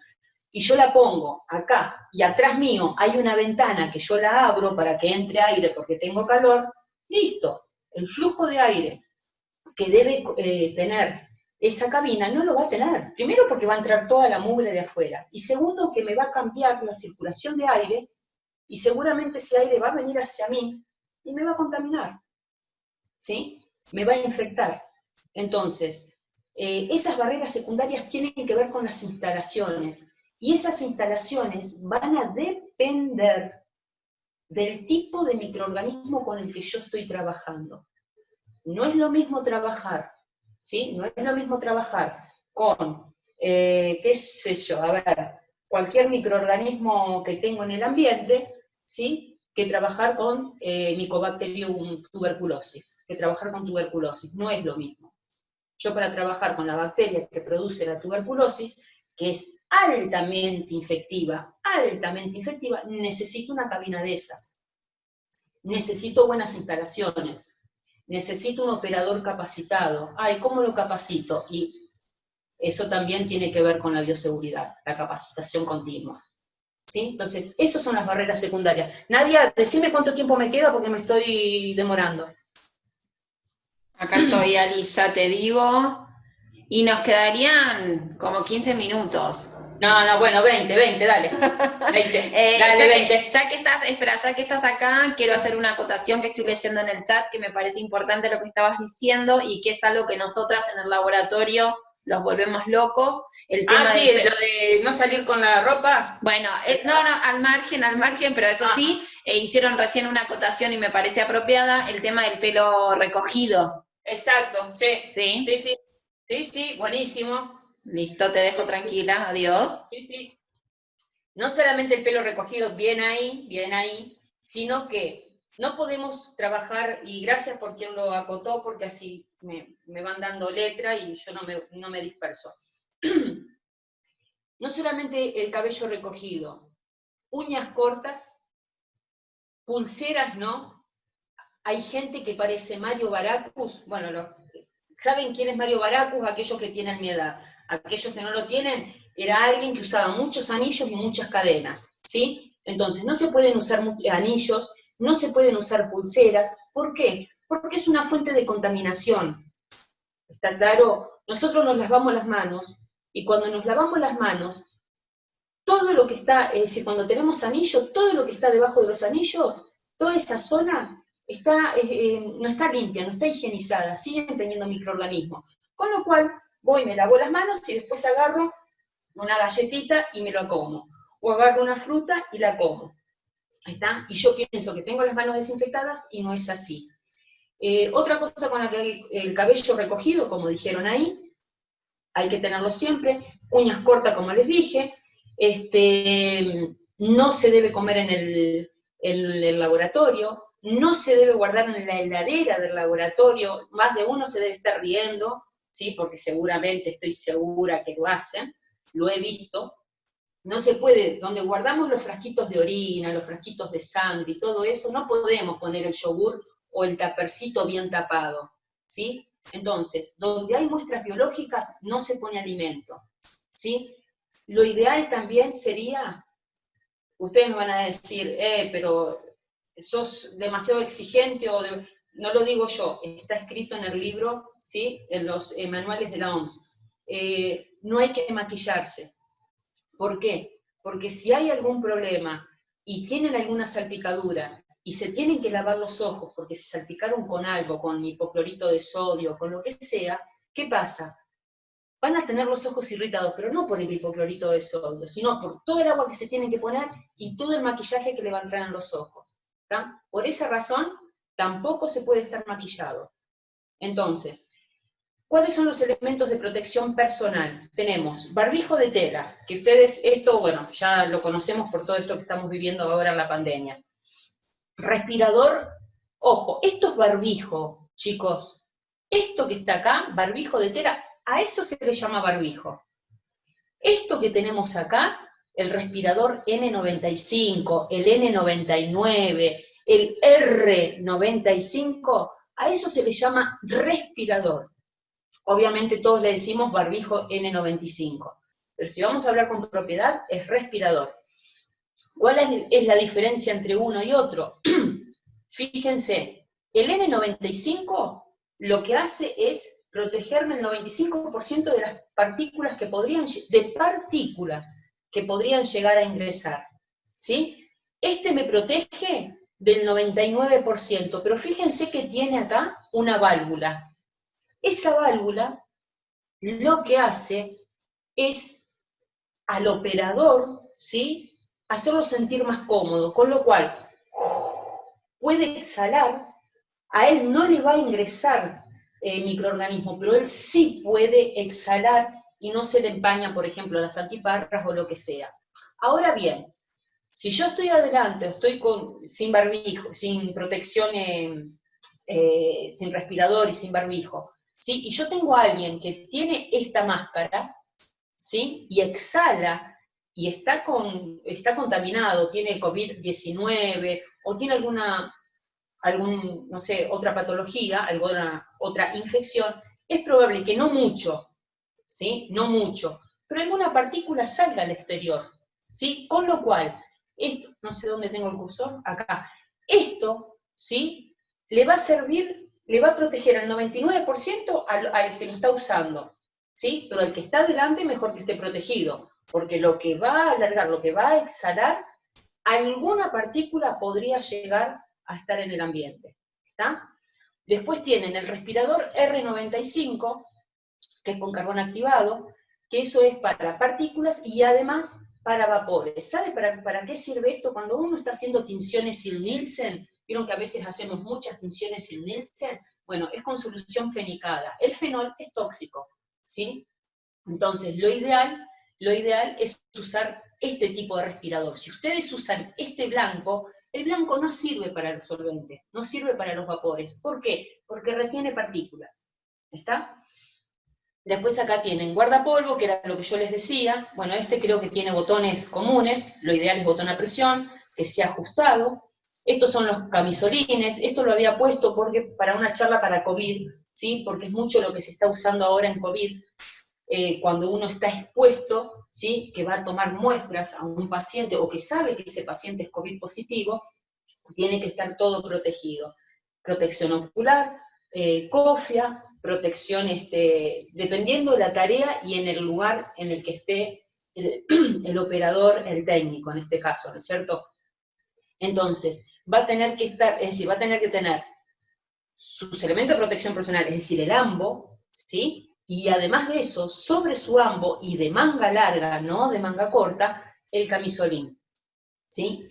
y yo la pongo acá, y atrás mío hay una ventana que yo la abro para que entre aire porque tengo calor, listo, el flujo de aire que debe tener esa cabina no lo va a tener. Primero porque va a entrar toda la mugre de afuera, y segundo que me va a cambiar la circulación de aire, y seguramente ese aire va a venir hacia mí y me va a contaminar, ¿sí? Me va a infectar. Entonces, esas barreras secundarias tienen que ver con las instalaciones, y esas instalaciones van a depender del tipo de microorganismo con el que yo estoy trabajando. No es lo mismo trabajar, ¿sí? No es lo mismo trabajar con, qué sé yo, a ver, cualquier microorganismo que tengo en el ambiente, ¿sí?, que trabajar con Mycobacterium tuberculosis, que trabajar con tuberculosis. No es lo mismo. Yo para trabajar con la bacteria que produce la tuberculosis, que es altamente infectiva, necesito una cabina de esas. Necesito buenas instalaciones. Necesito un operador capacitado. Ay, ¿cómo lo capacito? Y eso también tiene que ver con la bioseguridad, la capacitación continua. ¿Sí? Entonces, esas son las barreras secundarias. Nadia, decime cuánto tiempo me queda porque me estoy demorando. Acá estoy, Ali, ya te digo. Y nos quedarían como 15 minutos. No, bueno, 20, dale. 20, dale, 20. Ya que estás acá, quiero hacer una acotación que estoy leyendo en el chat, que me parece importante lo que estabas diciendo, y que es algo que nosotras en el laboratorio los volvemos locos. El tema sí, lo de no salir con la ropa. Bueno, no, al margen, pero eso sí, hicieron recién una acotación y me parece apropiada, el tema del pelo recogido. Exacto, ¿Sí? Sí, buenísimo. Listo, te dejo tranquila, adiós. Sí. No solamente el pelo recogido, bien ahí, sino que no podemos trabajar, y gracias por quien lo acotó, porque así me van dando letra y yo no me disperso. No solamente el cabello recogido, uñas cortas, pulseras, ¿no? Hay gente que parece Mario Baracus, bueno, ¿saben quién es Mario Baracus? Aquellos que tienen mi edad. Aquellos que no lo tienen, era alguien que usaba muchos anillos y muchas cadenas, ¿sí? Entonces, no se pueden usar anillos, no se pueden usar pulseras. ¿Por qué? Porque es una fuente de contaminación. ¿Está claro? Nosotros nos lavamos las manos, y cuando nos lavamos las manos, todo lo que está, es decir, cuando tenemos anillos, todo lo que está debajo de los anillos, toda esa zona no está limpia, no está higienizada, siguen teniendo microorganismos. Con lo cual, voy, me lavo las manos y después agarro una galletita y me lo como. O agarro una fruta y la como. ¿Está? Y yo pienso que tengo las manos desinfectadas y no es así. Otra cosa con la que el cabello recogido, como dijeron ahí, hay que tenerlo siempre, uñas cortas como les dije, no se debe comer en el laboratorio, no se debe guardar en la heladera del laboratorio, más de uno se debe estar riendo, ¿sí? Porque seguramente, estoy segura que lo hacen, lo he visto. No se puede, donde guardamos los frasquitos de orina, los frasquitos de sangre y todo eso, no podemos poner el yogur o el tapercito bien tapado, ¿sí? Entonces, donde hay muestras biológicas no se pone alimento, ¿sí? Lo ideal también sería, ustedes me van a decir, pero sos demasiado exigente, no lo digo yo, está escrito en el libro, ¿sí? En los manuales de la OMS. No hay que maquillarse. ¿Por qué? Porque si hay algún problema y tienen alguna salpicadura y se tienen que lavar los ojos porque se salpicaron con algo, con hipoclorito de sodio, con lo que sea, ¿qué pasa? Van a tener los ojos irritados, pero no por el hipoclorito de sodio, sino por todo el agua que se tienen que poner y todo el maquillaje que le va a entrar en los ojos. ¿Tá? Por esa razón, tampoco se puede estar maquillado. Entonces, ¿cuáles son los elementos de protección personal? Tenemos barbijo de tela, que ustedes, esto, bueno, ya lo conocemos por todo esto que estamos viviendo ahora en la pandemia. Respirador, ojo, esto es barbijo, chicos. Esto que está acá, barbijo de tela, a eso se le llama barbijo. Esto que tenemos acá, el respirador N95, el N99, el R95, a eso se le llama respirador. Obviamente todos le decimos barbijo N95, pero si vamos a hablar con propiedad, es respirador. ¿Cuál es la diferencia entre uno y otro? Fíjense, el N95 lo que hace es protegerme el 95% de las partículas que podrían llegar a ingresar, ¿sí? Este me protege del 99%, pero fíjense que tiene acá una válvula. Esa válvula lo que hace es al operador, ¿sí?, hacerlo sentir más cómodo, con lo cual puede exhalar, a él no le va a ingresar microorganismo, pero él sí puede exhalar y no se le empaña, por ejemplo, las antiparras o lo que sea. Ahora bien, si yo estoy adelante, o estoy sin barbijo, sin protección, sin respirador y sin barbijo, ¿sí?, y yo tengo a alguien que tiene esta máscara, ¿sí?, y exhala, y está contaminado, tiene COVID-19, o tiene no sé, otra patología, otra infección, es probable que no mucho, ¿sí?, no mucho, pero alguna partícula salga al exterior, ¿sí?, con lo cual, esto, no sé dónde tengo el cursor, acá, esto, ¿sí?, le va a servir, le va a proteger al 99% al que lo está usando, ¿sí?, pero al que está delante mejor que esté protegido, porque lo que va a alargar, lo que va a exhalar, alguna partícula podría llegar a estar en el ambiente, ¿está? Después tienen el respirador R95, que es con carbón activado, que eso es para partículas y además para vapores. ¿Sabe para qué sirve esto? Cuando uno está haciendo tinciones sin Nielsen, vieron que a veces hacemos muchas tinciones sin Nielsen, bueno, es con solución fenicada. El fenol es tóxico, ¿sí? Entonces, lo ideal es usar este tipo de respirador. Si ustedes usan este blanco, el blanco no sirve para los solventes, no sirve para los vapores. ¿Por qué? Porque retiene partículas. ¿Está? Después acá tienen guardapolvo, que era lo que yo les decía. Bueno, este creo que tiene botones comunes, lo ideal es botón a presión, que sea ajustado. Estos son los camisolines, esto lo había puesto para una charla para COVID, ¿sí?, porque es mucho lo que se está usando ahora en COVID. Cuando uno está expuesto, ¿sí?, que va a tomar muestras a un paciente o que sabe que ese paciente es COVID positivo, tiene que estar todo protegido. Protección ocular, cofia, protección, dependiendo de la tarea y en el lugar en el que esté el operador, el técnico en este caso, ¿no es cierto? Entonces, va a tener que tener sus elementos de protección personal, es decir, el ambo, ¿sí?, y además de eso, sobre su ambo y de manga larga, no de manga corta, el camisolín, ¿sí?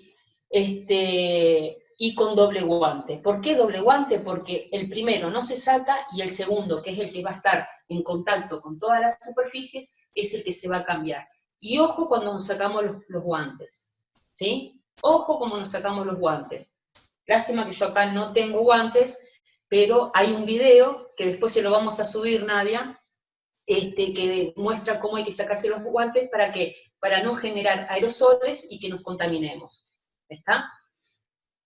Y con doble guante. ¿Por qué doble guante? Porque el primero no se saca y el segundo, que es el que va a estar en contacto con todas las superficies, es el que se va a cambiar. Y ojo cuando nos sacamos los guantes, ¿sí? Ojo cuando nos sacamos los guantes. Lástima que yo acá no tengo guantes, pero hay un video, que después se lo vamos a subir, Nadia, que muestra cómo hay que sacarse los guantes para no generar aerosoles y que nos contaminemos. ¿Está?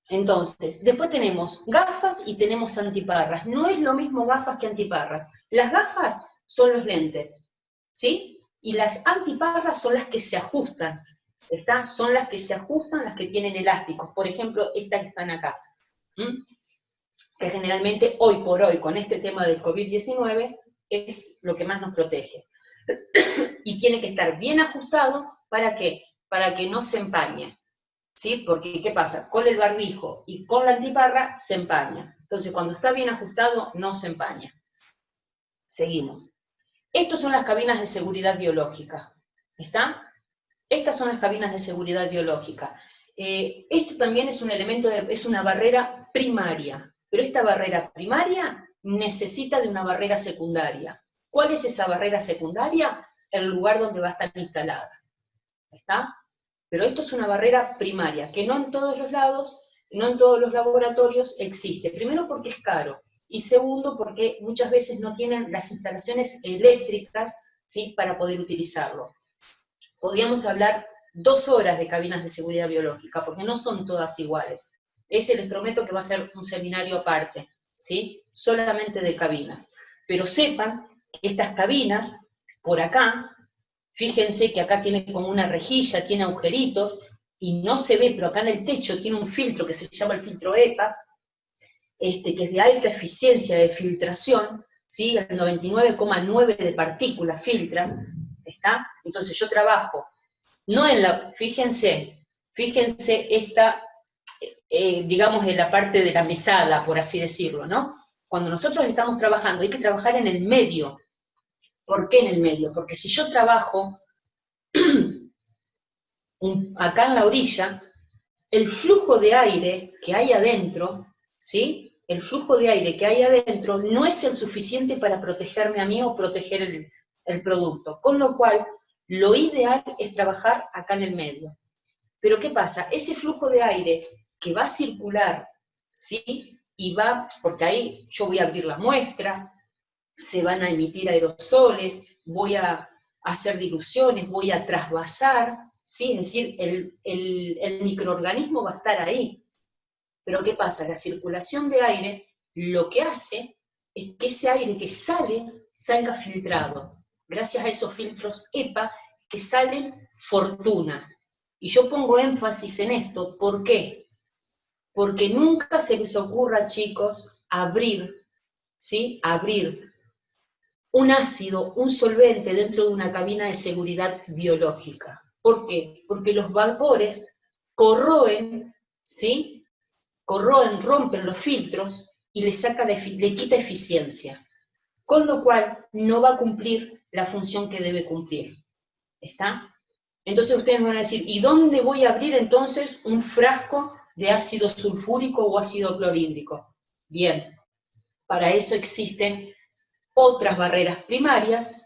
Entonces, después tenemos gafas y tenemos antiparras. No es lo mismo gafas que antiparras. Las gafas son los lentes, ¿sí? Y las antiparras son las que se ajustan. ¿Está? Son las que se ajustan, las que tienen elásticos. Por ejemplo, estas que están acá. que generalmente hoy por hoy, con este tema del COVID-19, es lo que más nos protege. Y tiene que estar bien ajustado, ¿para qué? Para que no se empañe, ¿sí? Porque, ¿qué pasa? Con el barbijo y con la antiparra se empaña. Entonces, cuando está bien ajustado, no se empaña. Seguimos. Estas son las cabinas de seguridad biológica, ¿está? Estas son las cabinas de seguridad biológica. Esto también es un elemento, es una barrera primaria, pero esta barrera primaria necesita de una barrera secundaria. ¿Cuál es esa barrera secundaria? El lugar donde va a estar instalada, ¿está? Pero esto es una barrera primaria, que no en todos los lados, no en todos los laboratorios existe. Primero porque es caro, y segundo porque muchas veces no tienen las instalaciones eléctricas, ¿sí?, para poder utilizarlo. Podríamos hablar 2 horas de cabinas de seguridad biológica, porque no son todas iguales. Les prometo que va a ser un seminario aparte, ¿sí?, solamente de cabinas. Pero sepan que estas cabinas, por acá, fíjense que acá tiene como una rejilla, tiene agujeritos, y no se ve, pero acá en el techo tiene un filtro que se llama el filtro EPA, que es de alta eficiencia de filtración, ¿sí? El 99,9 de partículas filtran, ¿está? Entonces yo trabajo, no en la, fíjense esta, digamos, en la parte de la mesada, por así decirlo, ¿no? Cuando nosotros estamos trabajando, hay que trabajar en el medio. ¿Por qué en el medio? Porque si yo trabajo acá en la orilla, el flujo de aire que hay adentro, ¿sí?, el flujo de aire que hay adentro no es el suficiente para protegerme a mí o proteger el producto. Con lo cual, lo ideal es trabajar acá en el medio. Pero ¿qué pasa? Ese flujo de aire que va a circular, ¿sí?, y va, porque ahí yo voy a abrir la muestra, se van a emitir aerosoles, voy a hacer diluciones, voy a trasvasar, ¿sí? Es decir, el microorganismo va a estar ahí. Pero ¿qué pasa? La circulación de aire lo que hace es que ese aire que sale, salga filtrado, gracias a esos filtros EPA que salen fortuna. Y yo pongo énfasis en esto, ¿por qué? Porque nunca se les ocurra, chicos, abrir, ¿sí?, abrir un ácido, un solvente dentro de una cabina de seguridad biológica. ¿Por qué? Porque los vapores corroen, ¿sí?, corroen, rompen los filtros y le quita eficiencia. Con lo cual no va a cumplir la función que debe cumplir. ¿Está? Entonces ustedes me van a decir, ¿y dónde voy a abrir entonces un frasco de ácido sulfúrico o ácido clorhídrico? Bien, para eso existen otras barreras primarias,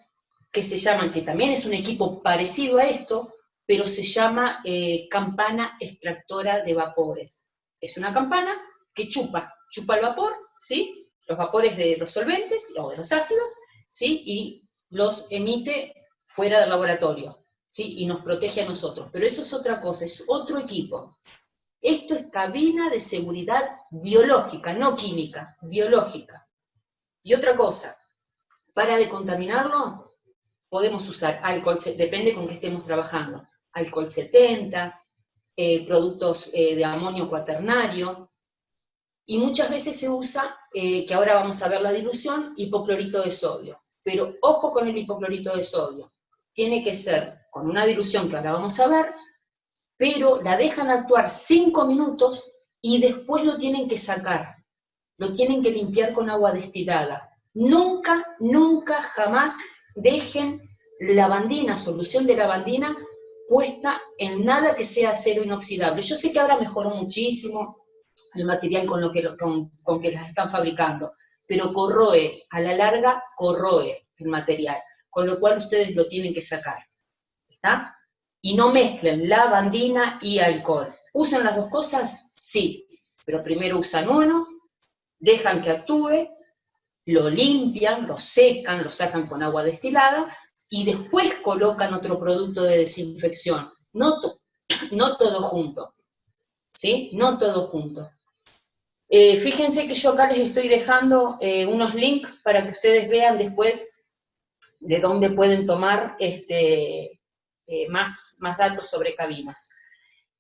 que se llaman, que también es un equipo parecido a esto, pero se llama campana extractora de vapores. Es una campana que chupa el vapor, ¿sí?, los vapores de los solventes o de los ácidos, ¿sí?, y los emite fuera del laboratorio, ¿sí?, y nos protege a nosotros. Pero eso es otra cosa, es otro equipo. Esto es cabina de seguridad biológica, no química, biológica. Y otra cosa, para decontaminarlo, podemos usar alcohol, depende con qué estemos trabajando, alcohol 70, productos de amonio cuaternario, y muchas veces se usa, que ahora vamos a ver la dilución, hipoclorito de sodio. Pero ojo con el hipoclorito de sodio, tiene que ser con una dilución que ahora vamos a ver, pero la dejan actuar 5 minutos y después lo tienen que sacar, lo tienen que limpiar con agua destilada. Nunca, nunca, jamás dejen lavandina, solución de lavandina, puesta en nada que sea acero inoxidable. Yo sé que ahora mejoró muchísimo el material con que las están fabricando, pero corroe, a la larga corroe el material, con lo cual ustedes lo tienen que sacar, ¿está? Y no mezclen lavandina y alcohol. ¿Usan las dos cosas? Sí, pero primero usan uno, dejan que actúe, lo limpian, lo secan, lo sacan con agua destilada, y después colocan otro producto de desinfección. No todo junto, ¿sí? No todo junto. Fíjense que yo acá les estoy dejando unos links para que ustedes vean después de dónde pueden tomar más datos sobre cabinas.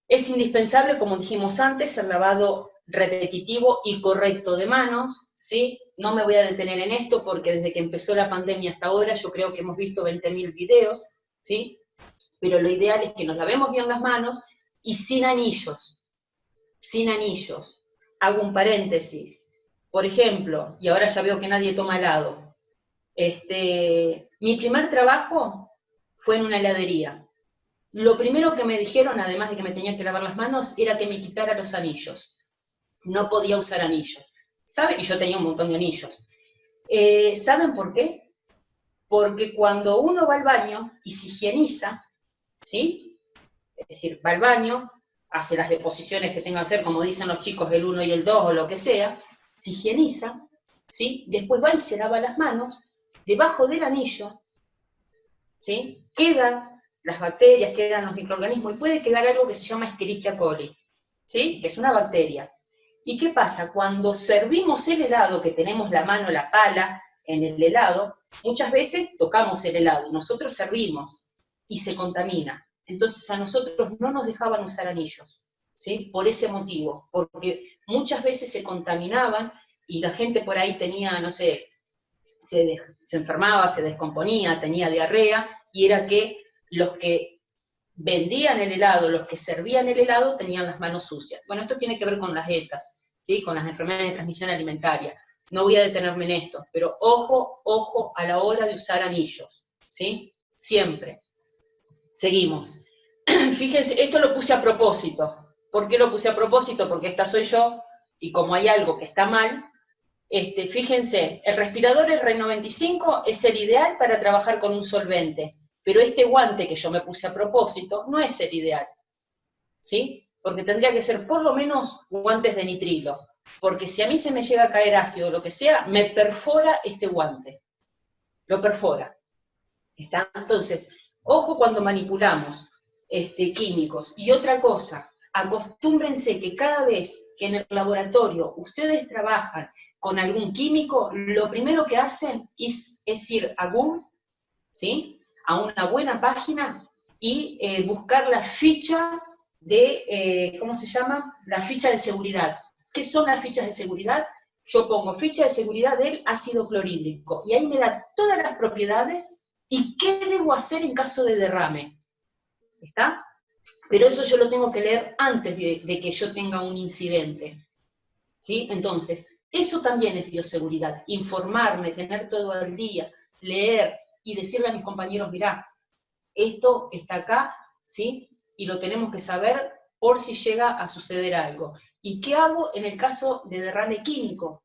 Es indispensable, como dijimos antes, el lavado repetitivo y correcto de manos, ¿sí? No me voy a detener en esto porque desde que empezó la pandemia hasta ahora yo creo que hemos visto 20.000 videos, ¿sí? Pero lo ideal es que nos lavemos bien las manos y sin anillos, sin anillos. Hago un paréntesis. Por ejemplo, y ahora ya veo que nadie toma helado, mi primer trabajo fue en una heladería. Lo primero que me dijeron, además de que me tenía que lavar las manos, era que me quitara los anillos. No podía usar anillos. ¿Saben? Y yo tenía un montón de anillos. ¿Saben por qué? Porque cuando uno va al baño y se higieniza, ¿sí? Es decir, va al baño, hace las deposiciones que tenga que hacer, como dicen los chicos, el 1 y el 2 o lo que sea, se higieniza, ¿sí? Después va y se lava las manos, debajo del anillo, ¿sí? Quedan las bacterias, quedan los microorganismos, y puede quedar algo que se llama Escherichia coli, ¿sí? Que es una bacteria. ¿Y qué pasa? Cuando servimos el helado, que tenemos la mano, la pala en el helado, muchas veces tocamos el helado y nosotros servimos y se contamina. Entonces a nosotros no nos dejaban usar anillos, ¿sí? Por ese motivo, porque muchas veces se contaminaban y la gente por ahí tenía, no sé, se enfermaba, se descomponía, tenía diarrea, y era que los que vendían el helado, los que servían el helado, tenían las manos sucias. Bueno, esto tiene que ver con las ETAs, ¿sí? Con las enfermedades de transmisión alimentaria. No voy a detenerme en esto, pero ojo, ojo a la hora de usar anillos, ¿sí? Siempre. Seguimos. Fíjense, esto lo puse a propósito. ¿Por qué lo puse a propósito? Porque esta soy yo, y como hay algo que está mal, fíjense, el respirador R95 es el ideal para trabajar con un solvente, pero este guante que yo me puse a propósito no es el ideal, ¿sí? Porque tendría que ser por lo menos guantes de nitrilo, porque si a mí se me llega a caer ácido o lo que sea, me perfora este guante, lo perfora, ¿está? Entonces, ojo cuando manipulamos químicos. Y otra cosa, acostúmbrense que cada vez que en el laboratorio ustedes trabajan con algún químico, lo primero que hacen es ir a Google, ¿sí? A una buena página y buscar la ficha de, ¿cómo se llama? La ficha de seguridad. ¿Qué son las fichas de seguridad? Yo pongo ficha de seguridad del ácido clorhídrico y ahí me da todas las propiedades y qué debo hacer en caso de derrame. ¿Está? Pero eso yo lo tengo que leer antes de que yo tenga un incidente, ¿sí? Entonces, eso también es bioseguridad, informarme, tener todo al día, leer y decirle a mis compañeros, mirá, esto está acá, ¿sí? Y lo tenemos que saber por si llega a suceder algo. ¿Y qué hago en el caso de derrame químico?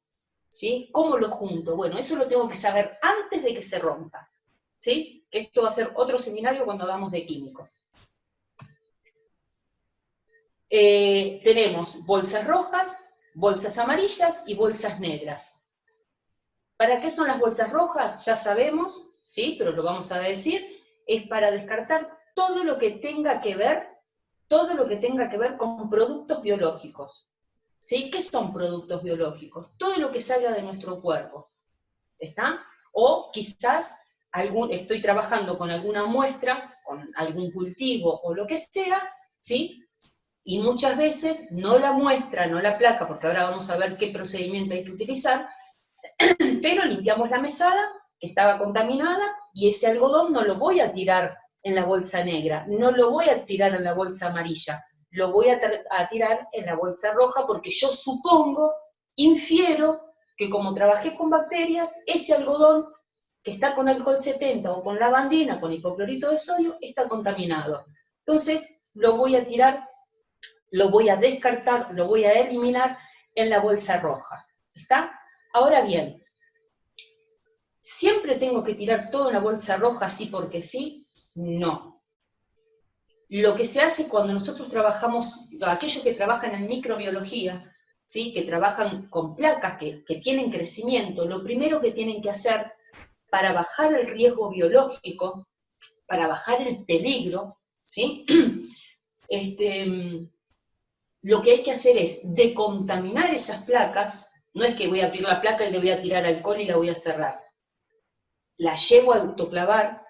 ¿Sí? ¿Cómo lo junto? Bueno, eso lo tengo que saber antes de que se rompa, ¿sí? Esto va a ser otro seminario cuando hagamos de químicos. Tenemos bolsas rojas, bolsas amarillas y bolsas negras. ¿Para qué son las bolsas rojas? Ya sabemos, ¿sí? Pero lo vamos a decir, es para descartar todo lo que tenga que ver con productos biológicos. ¿Sí? ¿Qué son productos biológicos? Todo lo que salga de nuestro cuerpo, ¿está? O quizás estoy trabajando con alguna muestra, con algún cultivo o lo que sea, ¿sí? Y muchas veces no la muestra, no la placa, porque ahora vamos a ver qué procedimiento hay que utilizar, pero limpiamos la mesada, que estaba contaminada, y ese algodón no lo voy a tirar en la bolsa negra, no lo voy a tirar en la bolsa amarilla, lo voy a tirar en la bolsa roja, porque yo supongo, infiero, que como trabajé con bacterias, ese algodón que está con alcohol 70 o con lavandina, con hipoclorito de sodio, está contaminado. Entonces, lo voy a tirar, lo voy a descartar, lo voy a eliminar en la bolsa roja. ¿Está? Ahora bien, ¿siempre tengo que tirar todo en la bolsa roja así porque sí? No. Lo que se hace cuando nosotros trabajamos, aquellos que trabajan en microbiología, ¿sí? Que trabajan con placas que tienen crecimiento, lo primero que tienen que hacer para bajar el riesgo biológico, para bajar el peligro, ¿sí? Lo que hay que hacer es decontaminar esas placas. No es que voy a abrir la placa y le voy a tirar alcohol y la voy a cerrar. La llevo a autoclavar,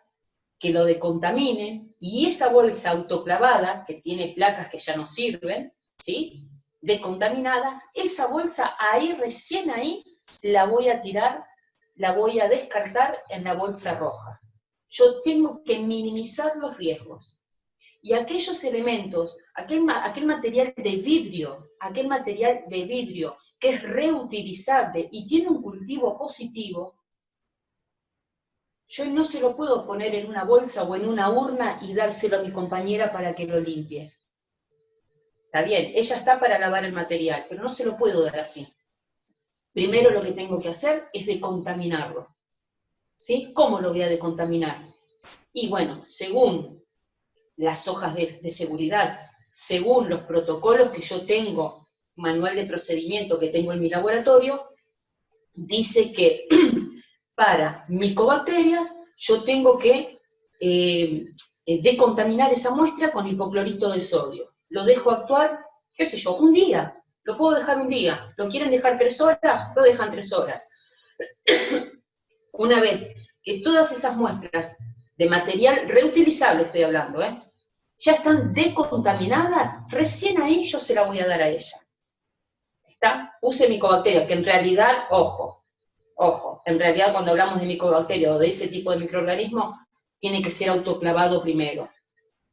que lo decontamine, y esa bolsa autoclavada, que tiene placas que ya no sirven, ¿sí? decontaminadas, esa bolsa ahí, recién ahí, la voy a tirar, la voy a descartar en la bolsa roja. Yo tengo que minimizar los riesgos. Y aquellos elementos, aquel material de vidrio que es reutilizable y tiene un cultivo positivo, yo no se lo puedo poner en una bolsa o en una urna y dárselo a mi compañera para que lo limpie. Está bien, ella está para lavar el material, pero no se lo puedo dar así. Primero lo que tengo que hacer es decontaminarlo. ¿Sí? ¿Cómo lo voy a decontaminar? Y bueno, según las hojas de seguridad, según los protocolos que yo tengo, manual de procedimiento que tengo en mi laboratorio, dice que para micobacterias yo tengo que decontaminar esa muestra con hipoclorito de sodio. Lo dejo actuar, qué sé yo, un día. Lo puedo dejar un día. ¿Lo quieren dejar 3 horas? Lo dejan 3 horas. Una vez que todas esas muestras de material reutilizable, estoy hablando, ya están decontaminadas, recién ahí yo se la voy a dar a ella. ¿Está? Use micobacterias, que en realidad, ojo, en realidad cuando hablamos de micobacterias o de ese tipo de microorganismos, tiene que ser autoclavado primero.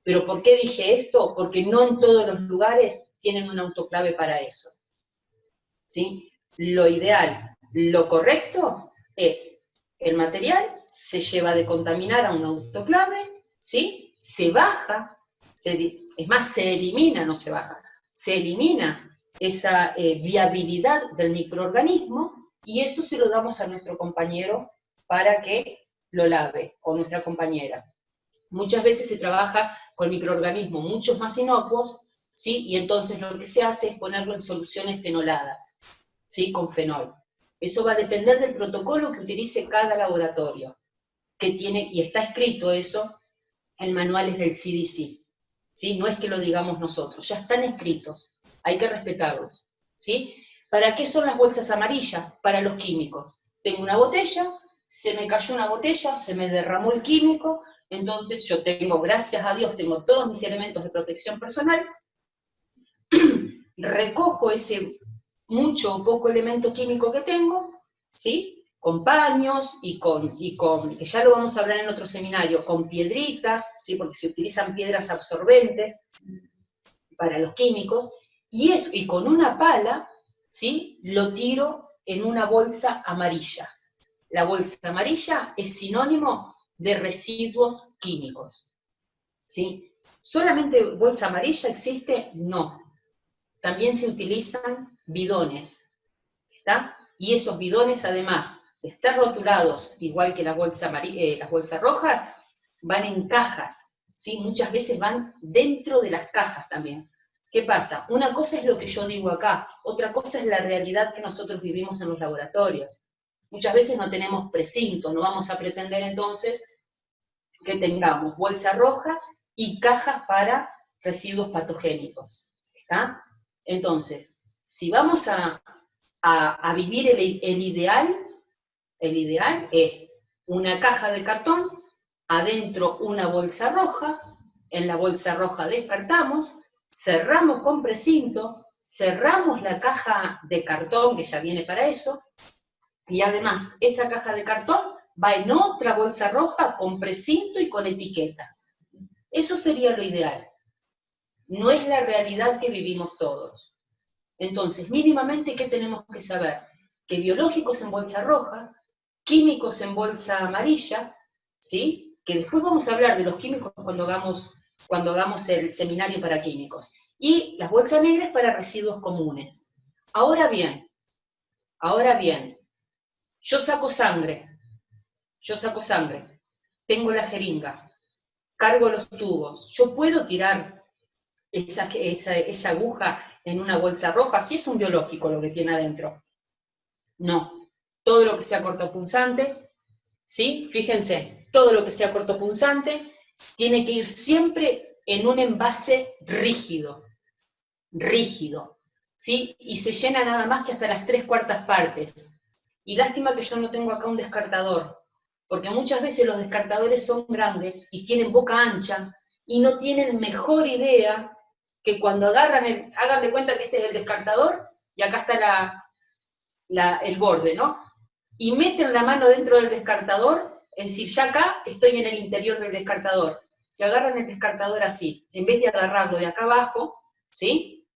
¿Pero por qué dije esto? Porque no en todos los lugares tienen un autoclave para eso. ¿Sí? Lo ideal, lo correcto es el material se lleva a decontaminar a un autoclave, ¿sí? Se baja, es más, se elimina, no se baja, se elimina esa viabilidad del microorganismo y eso se lo damos a nuestro compañero para que lo lave, o nuestra compañera. Muchas veces se trabaja con microorganismos muchos más inocuos, ¿sí? Y entonces lo que se hace es ponerlo en soluciones fenoladas, ¿sí? Con fenol. Eso va a depender del protocolo que utilice cada laboratorio, que tiene, y está escrito eso en manuales del CDC, ¿sí? No es que lo digamos nosotros, ya están escritos, hay que respetarlos, ¿sí? ¿Para qué son las bolsas amarillas? Para los químicos. Tengo una botella, se me cayó una botella, se me derramó el químico, entonces yo tengo, gracias a Dios, tengo todos mis elementos de protección personal, recojo ese mucho o poco elemento químico que tengo, ¿sí? Con paños y con, que ya lo vamos a hablar en otro seminario, con piedritas, ¿sí? Porque se utilizan piedras absorbentes para los químicos, y con una pala, ¿sí? Lo tiro en una bolsa amarilla. La bolsa amarilla es sinónimo de residuos químicos, ¿sí? ¿Solamente bolsa amarilla existe? No. También se utilizan bidones, ¿está? Y esos bidones, además de estar rotulados, igual que las bolsas rojas, van en cajas, ¿sí? Muchas veces van dentro de las cajas también. ¿Qué pasa? Una cosa es lo que yo digo acá, otra cosa es la realidad que nosotros vivimos en los laboratorios. Muchas veces no tenemos precinto, no vamos a pretender entonces que tengamos bolsa roja y cajas para residuos patogénicos, ¿está? Entonces, si vamos a vivir el ideal es una caja de cartón, adentro una bolsa roja, en la bolsa roja descartamos, cerramos con precinto, cerramos la caja de cartón, que ya viene para eso, y además esa caja de cartón va en otra bolsa roja con precinto y con etiqueta. Eso sería lo ideal. No es la realidad que vivimos todos. Entonces, mínimamente, ¿qué tenemos que saber? Que biológicos en bolsa roja, químicos en bolsa amarilla, ¿sí? Que después vamos a hablar de los químicos cuando hagamos el seminario para químicos. Y las bolsas negras para residuos comunes. Ahora bien, yo saco sangre, tengo la jeringa, cargo los tubos, yo puedo tirar esa aguja en una bolsa roja, si es un biológico lo que tiene adentro. No, todo lo que sea cortopunzante, ¿sí? Fíjense, todo lo que sea cortopunzante tiene que ir siempre en un envase rígido, ¿sí? Y se llena nada más que hasta las 3/4 partes. Y lástima que yo no tengo acá un descartador, porque muchas veces los descartadores son grandes y tienen boca ancha y no tienen mejor idea que cuando agarran hagan de cuenta que este es el descartador, y acá está el borde, ¿no? Y meten la mano dentro del descartador, es decir, ya acá estoy en el interior del descartador, que agarran el descartador así, en vez de agarrarlo de acá abajo, ¿sí?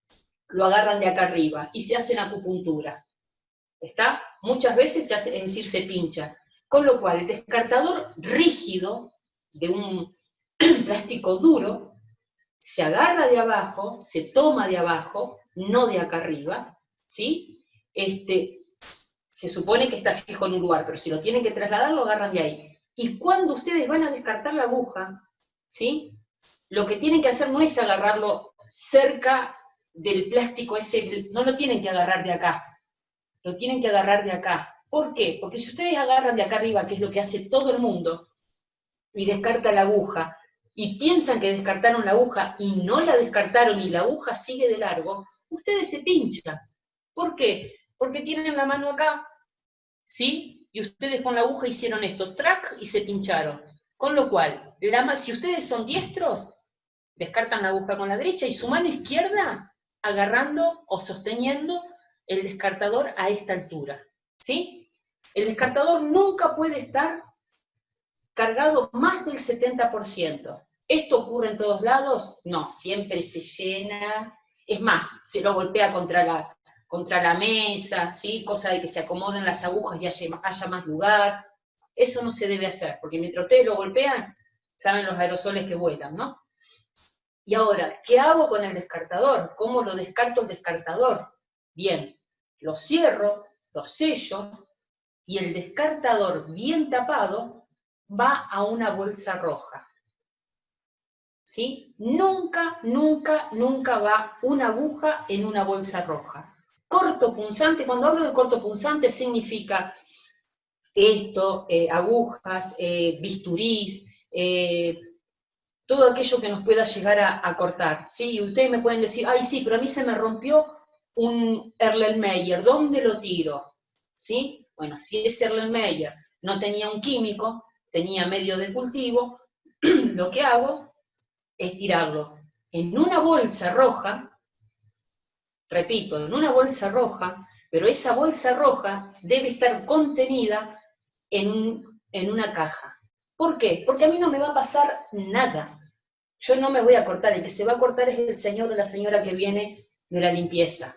Lo agarran de acá arriba, y se hacen acupuntura, ¿está? Muchas veces se hace, es decir, se pincha. Con lo cual, el descartador rígido, de un plástico duro, se agarra de abajo, se toma de abajo, no de acá arriba, ¿sí? Se supone que está fijo en un lugar, pero si lo tienen que trasladar, lo agarran de ahí. Y cuando ustedes van a descartar la aguja, ¿sí? Lo que tienen que hacer no es agarrarlo cerca del plástico ese, no lo tienen que agarrar de acá, lo tienen que agarrar de acá. ¿Por qué? Porque si ustedes agarran de acá arriba, que es lo que hace todo el mundo, y descarta la aguja, y piensan que descartaron la aguja y no la descartaron y la aguja sigue de largo, ustedes se pinchan. ¿Por qué? Porque tienen la mano acá, ¿sí? Y ustedes con la aguja hicieron esto, track, y se pincharon. Con lo cual, si ustedes son diestros, descartan la aguja con la derecha y su mano izquierda agarrando o sosteniendo el descartador a esta altura, ¿sí? El descartador nunca puede estar cargado más del 70%. ¿Esto ocurre en todos lados? No, siempre se llena. Es más, se lo golpea contra la mesa, ¿sí? Cosa de que se acomoden las agujas y haya más lugar. Eso no se debe hacer, porque mientras ustedes lo golpean, saben los aerosoles que vuelan, ¿no? Y ahora, ¿qué hago con el descartador? ¿Cómo lo descarto el descartador? Bien, lo cierro, lo sello, y el descartador bien tapado va a una bolsa roja. ¿Sí? Nunca, nunca, nunca va una aguja en una bolsa roja. Cortopunzante, cuando hablo de cortopunzante significa esto, agujas, bisturís, todo aquello que nos pueda llegar a cortar. ¿Sí? Y ustedes me pueden decir, ay sí, pero a mí se me rompió un Erlenmeyer, ¿dónde lo tiro? ¿Sí? Bueno, si ese Erlenmeyer no tenía un químico, tenía medio de cultivo, lo que hago es tirarlo en una bolsa roja, repito, en una bolsa roja, pero esa bolsa roja debe estar contenida en una caja. ¿Por qué? Porque a mí no me va a pasar nada. Yo no me voy a cortar, el que se va a cortar es el señor o la señora que viene de la limpieza.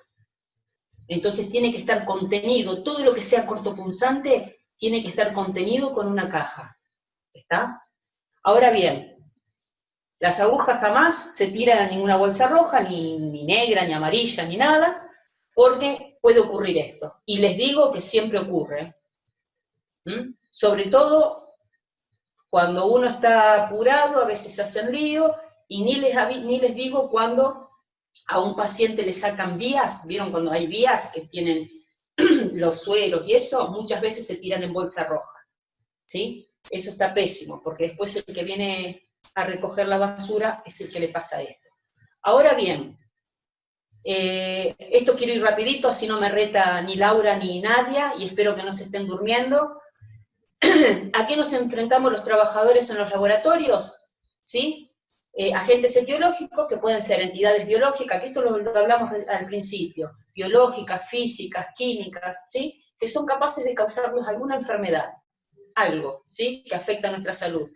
Entonces tiene que estar contenido, todo lo que sea cortopunzante tiene que estar contenido con una caja. ¿Está? Ahora bien, las agujas jamás se tiran a ninguna bolsa roja, ni negra, ni amarilla, ni nada, porque puede ocurrir esto. Y les digo que siempre ocurre. Sobre todo cuando uno está apurado, a veces se hacen lío, y ni les digo cuando a un paciente le sacan vías, ¿vieron cuando hay vías que tienen los sueros y eso? Muchas veces se tiran en bolsa roja, ¿sí? Eso está pésimo, porque después el que viene a recoger la basura es el que le pasa esto. Ahora bien, esto quiero ir rapidito, así no me reta ni Laura ni Nadia, y espero que no se estén durmiendo. ¿A qué nos enfrentamos los trabajadores en los laboratorios? ¿Sí? Agentes etiológicos, que pueden ser entidades biológicas, que esto lo hablamos al principio, biológicas, físicas, químicas, ¿sí? Que son capaces de causarnos alguna enfermedad, algo, ¿sí? Que afecta a nuestra salud.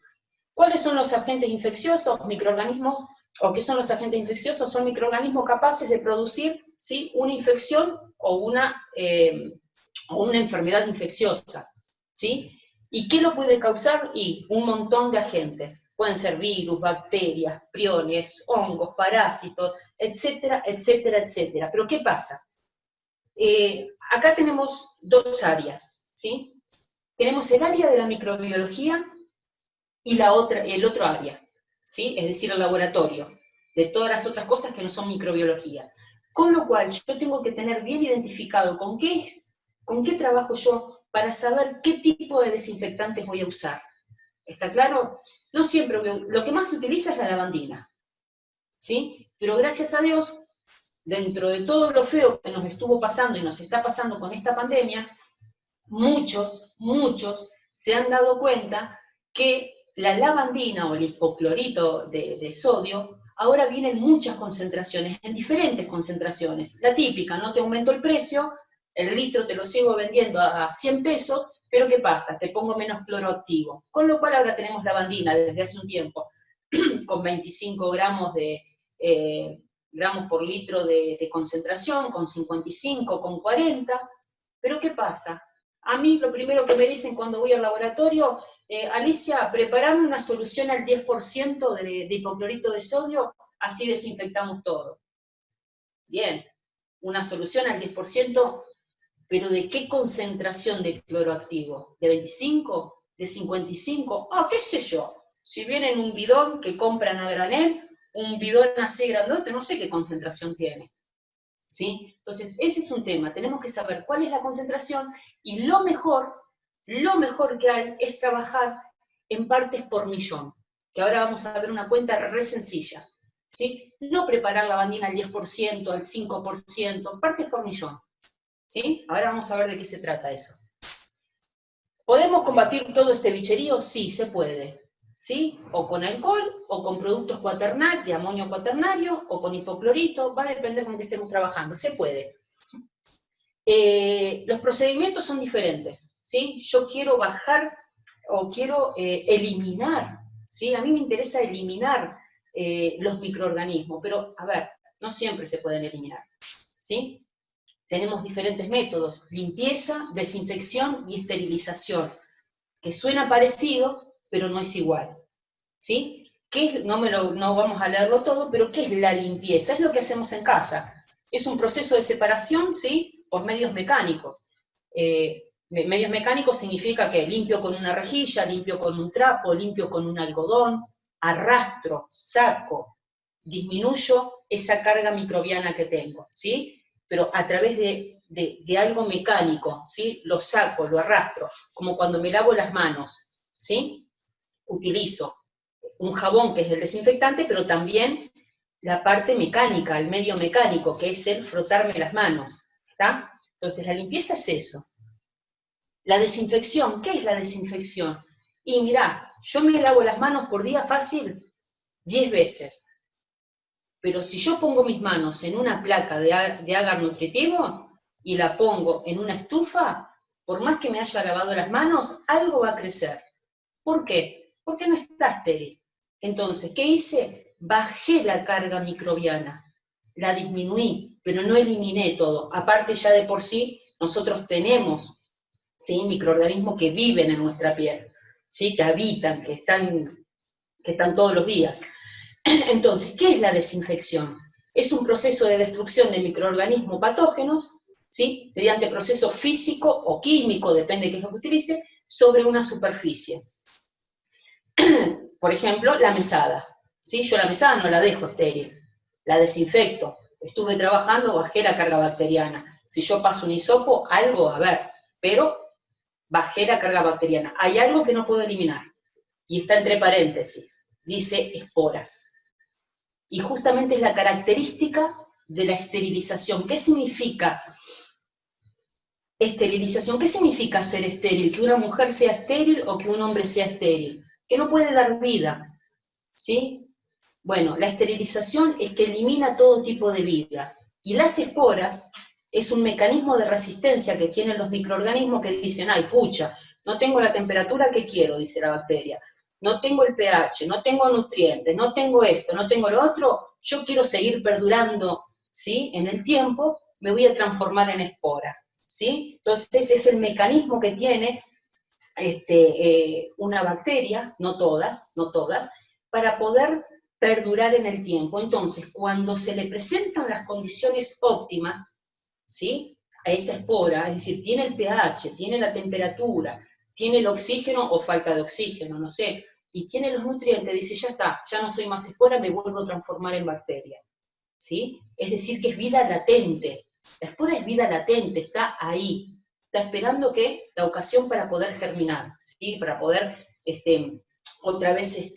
¿Cuáles son los agentes infecciosos? Microorganismos, ¿o qué son los agentes infecciosos? Son microorganismos capaces de producir, ¿sí? Una infección o una enfermedad infecciosa, ¿sí? ¿Y qué lo puede causar? Y un montón de agentes. Pueden ser virus, bacterias, priones, hongos, parásitos, etcétera, etcétera, etcétera. Pero ¿qué pasa? Acá tenemos dos áreas, ¿sí? Tenemos el área de la microbiología y el otro área, ¿sí? Es decir, el laboratorio, de todas las otras cosas que no son microbiología. Con lo cual, yo tengo que tener bien identificado con qué trabajo yo, para saber qué tipo de desinfectantes voy a usar. ¿Está claro? No siempre, lo que más se utiliza es la lavandina, ¿sí? Pero gracias a Dios, dentro de todo lo feo que nos estuvo pasando y nos está pasando con esta pandemia, muchos se han dado cuenta que la lavandina o el hipoclorito de sodio ahora vienen muchas concentraciones, en diferentes concentraciones. La típica, no te aumento el precio, el litro te lo sigo vendiendo a 100 pesos, pero ¿qué pasa? Te pongo menos cloroactivo. Con lo cual ahora tenemos lavandina desde hace un tiempo, con 25 gramos gramos por litro de concentración, con 55, con 40, pero ¿qué pasa? A mí lo primero que me dicen cuando voy al laboratorio, Alicia, preparame una solución al 10% de hipoclorito de sodio, así desinfectamos todo. Bien, una solución al 10%, pero ¿de qué concentración de cloroactivo? ¿De 25? ¿De 55? Ah, qué sé yo. Si viene en un bidón que compran a granel, un bidón así grandote, no sé qué concentración tiene. ¿Sí? Entonces, ese es un tema. Tenemos que saber cuál es la concentración y lo mejor que hay es trabajar en partes por millón, que ahora vamos a ver una cuenta re sencilla. ¿Sí? No preparar la lavandina al 10%, al 5%, partes por millón. ¿Sí? Ahora vamos a ver de qué se trata eso. ¿Podemos combatir todo este bicherío? Sí, se puede. ¿Sí? O con alcohol, o con productos cuaternarios, de amonio cuaternario, o con hipoclorito, va a depender con qué estemos trabajando, se puede. Los procedimientos son diferentes, ¿sí? Yo quiero bajar, o quiero eliminar, ¿sí? A mí me interesa eliminar los microorganismos, pero, a ver, no siempre se pueden eliminar, ¿sí? Tenemos diferentes métodos, limpieza, desinfección y esterilización, que suena parecido, pero no es igual, ¿sí? No vamos a leerlo todo, pero ¿qué es la limpieza? Es lo que hacemos en casa. Es un proceso de separación, ¿sí? Por medios mecánicos. Medios mecánicos significa que limpio con una rejilla, limpio con un trapo, limpio con un algodón, arrastro, saco, disminuyo esa carga microbiana que tengo, ¿sí? Pero a través de algo mecánico, ¿sí? Lo saco, lo arrastro, como cuando me lavo las manos, ¿sí? Utilizo un jabón que es el desinfectante, pero también la parte mecánica, el medio mecánico, que es el frotarme las manos, ¿está? Entonces la limpieza es eso. La desinfección, ¿qué es la desinfección? Y mirá, yo me lavo las manos por día fácil 10 veces, pero si yo pongo mis manos en una placa de agar nutritivo y la pongo en una estufa, por más que me haya lavado las manos, algo va a crecer. ¿Por qué? Porque no está estéril. Entonces, ¿qué hice? Bajé la carga microbiana, la disminuí, pero no eliminé todo. Aparte ya de por sí, nosotros tenemos, ¿sí?, microorganismos que viven en nuestra piel, ¿sí?, que habitan, que están todos los días. Entonces, ¿qué es la desinfección? Es un proceso de destrucción de microorganismos patógenos, ¿sí?, mediante proceso físico o químico, depende de qué es lo que utilice, sobre una superficie. Por ejemplo, la mesada, ¿sí? Yo la mesada no la dejo estéril, la desinfecto. Estuve trabajando, bajé la carga bacteriana. Si yo paso un hisopo, algo a ver, pero bajé la carga bacteriana. Hay algo que no puedo eliminar, y está entre paréntesis, dice esporas. Y justamente es la característica de la esterilización. ¿Qué significa esterilización? ¿Qué significa ser estéril? ¿Que una mujer sea estéril o que un hombre sea estéril? Que no puede dar vida, ¿sí? Bueno, la esterilización es que elimina todo tipo de vida. Y las esporas es un mecanismo de resistencia que tienen los microorganismos que dicen, ay, pucha, no tengo la temperatura que quiero, dice la bacteria, no tengo el pH, no tengo nutrientes, no tengo esto, no tengo lo otro, yo quiero seguir perdurando, ¿sí?, en el tiempo, me voy a transformar en espora, ¿sí? Entonces ese es el mecanismo que tiene una bacteria, no todas, para poder perdurar en el tiempo. Entonces, cuando se le presentan las condiciones óptimas, ¿sí?, a esa espora, es decir, tiene el pH, tiene la temperatura, tiene el oxígeno o falta de oxígeno, no sé, y tiene los nutrientes, dice, ya está, ya no soy más espora, me vuelvo a transformar en bacteria, ¿sí? Es decir, que es vida latente. La espora es vida latente, está ahí, está esperando la ocasión para poder germinar, ¿sí?, para poder otra vez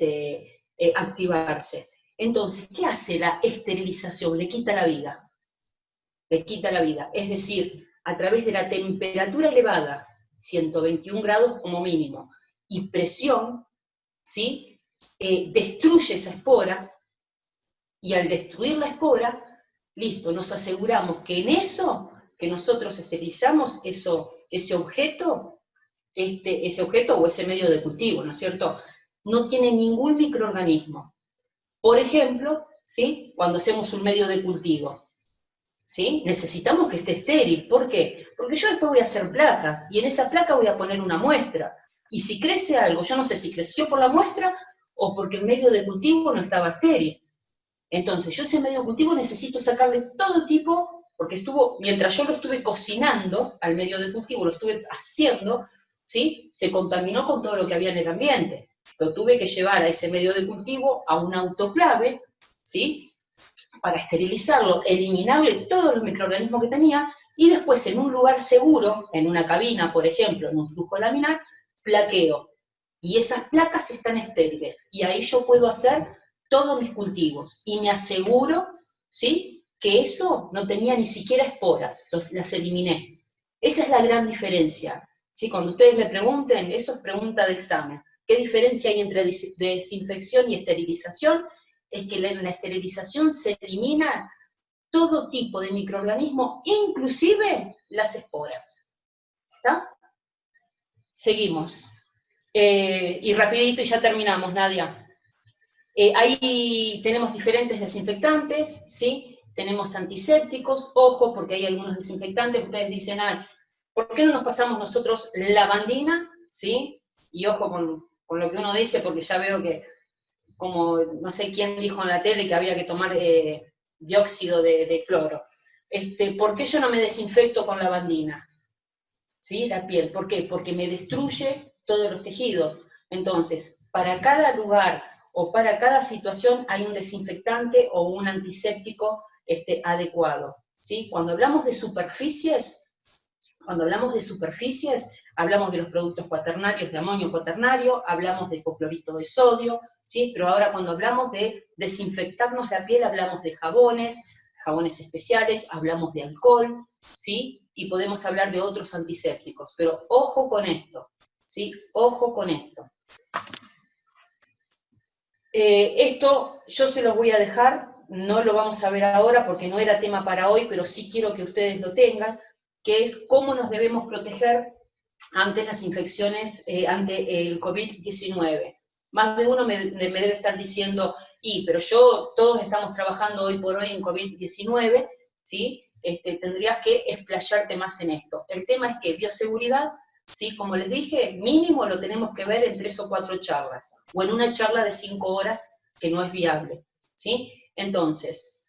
activarse. Entonces, ¿qué hace la esterilización? Le quita la vida. Le quita la vida. Es decir, a través de la temperatura elevada, 121 grados como mínimo, y presión, ¿sí?, destruye esa espora, Y al destruir la espora, listo, nos aseguramos que en eso que nosotros esterilizamos, ese objeto o ese medio de cultivo, ¿no es cierto?, no tiene ningún microorganismo. Por ejemplo, ¿sí?, cuando hacemos un medio de cultivo, ¿sí?, necesitamos que esté estéril. ¿Por qué? Porque yo después voy a hacer placas, y en esa placa voy a poner una muestra. Y si crece algo, yo no sé si creció por la muestra o porque el medio de cultivo no estaba estéril. Entonces, yo ese medio de cultivo necesito sacarle todo tipo, porque mientras yo lo estuve cocinando al medio de cultivo, lo estuve haciendo, ¿sí?, se contaminó con todo lo que había en el ambiente. Lo tuve que llevar a ese medio de cultivo a un autoclave, ¿sí?, para esterilizarlo, eliminarle todos los microorganismos que tenía, y después en un lugar seguro, en una cabina, por ejemplo, en un flujo laminar, plaqueo. Y esas placas están estériles, y ahí yo puedo hacer todos mis cultivos, y me aseguro, ¿sí?, que eso no tenía ni siquiera esporas, las eliminé. Esa es la gran diferencia, ¿sí? Cuando ustedes me pregunten, eso es pregunta de examen, ¿qué diferencia hay entre desinfección y esterilización? Es que en la esterilización se elimina todo tipo de microorganismo, inclusive las esporas. ¿Está? Seguimos. Y rapidito y ya terminamos, Nadia. Ahí tenemos diferentes desinfectantes, ¿sí? Tenemos antisépticos, ojo, porque hay algunos desinfectantes, ustedes dicen, ¿por qué no nos pasamos nosotros lavandina? ¿Sí? Y ojo con lo que uno dice, porque ya veo que, como no sé quién dijo en la tele que había que tomar dióxido de cloro. ¿Por qué yo no me desinfecto con lavandina? ¿Sí? La piel, ¿por qué? Porque me destruye todos los tejidos. Entonces, para cada lugar o para cada situación hay un desinfectante o un antiséptico adecuado. ¿Sí? Cuando hablamos de superficies, hablamos de los productos cuaternarios, de amonio cuaternario, hablamos de hipoclorito de sodio, ¿sí? Pero ahora cuando hablamos de desinfectarnos la piel, hablamos de jabones especiales, hablamos de alcohol, ¿sí? Y podemos hablar de otros antisépticos, pero ojo con esto, ¿sí? Ojo con esto. Esto yo se los voy a dejar, no lo vamos a ver ahora porque no era tema para hoy, pero sí quiero que ustedes lo tengan, que es cómo nos debemos proteger ante las infecciones, ante el COVID-19. Más de uno me debe estar diciendo, pero todos estamos trabajando hoy por hoy en COVID-19, ¿sí? Tendrías que explayarte más en esto. El tema es que bioseguridad, ¿sí? Como les dije, mínimo lo tenemos que ver en 3 o 4 charlas, o en una charla de 5 horas, que no es viable, ¿sí? Entonces,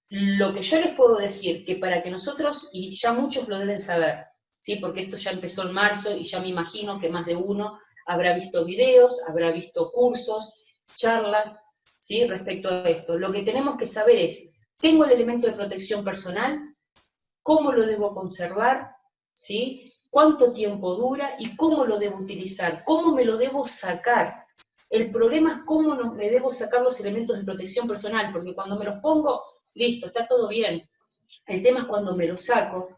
lo que yo les puedo decir, que para que nosotros, y ya muchos lo deben saber, ¿sí? Porque esto ya empezó en marzo, y ya me imagino que más de uno habrá visto videos, habrá visto cursos, charlas, ¿sí? Respecto a esto. Lo que tenemos que saber es, ¿tengo el elemento de protección personal? ¿Cómo lo debo conservar? ¿Sí? ¿Cuánto tiempo dura? ¿Y cómo lo debo utilizar? ¿Cómo me lo debo sacar? El problema es cómo me debo sacar los elementos de protección personal, porque cuando me los pongo, listo, está todo bien. El tema es cuando me los saco,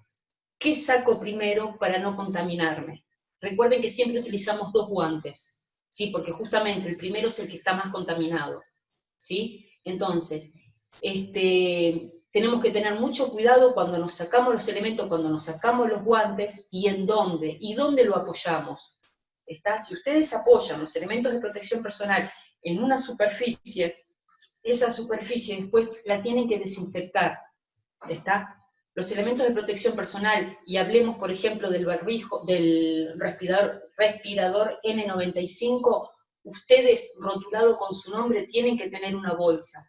¿qué saco primero para no contaminarme? Recuerden que siempre utilizamos 2 guantes, ¿sí? Porque justamente el primero es el que está más contaminado, ¿sí? Entonces, tenemos que tener mucho cuidado cuando nos sacamos los elementos, cuando nos sacamos los guantes, y en dónde, y dónde lo apoyamos. ¿Está? Si ustedes apoyan los elementos de protección personal en una superficie, esa superficie después la tienen que desinfectar. ¿Está? Los elementos de protección personal, y hablemos por ejemplo del barbijo, del respirador N95, ustedes rotulado con su nombre tienen que tener una bolsa,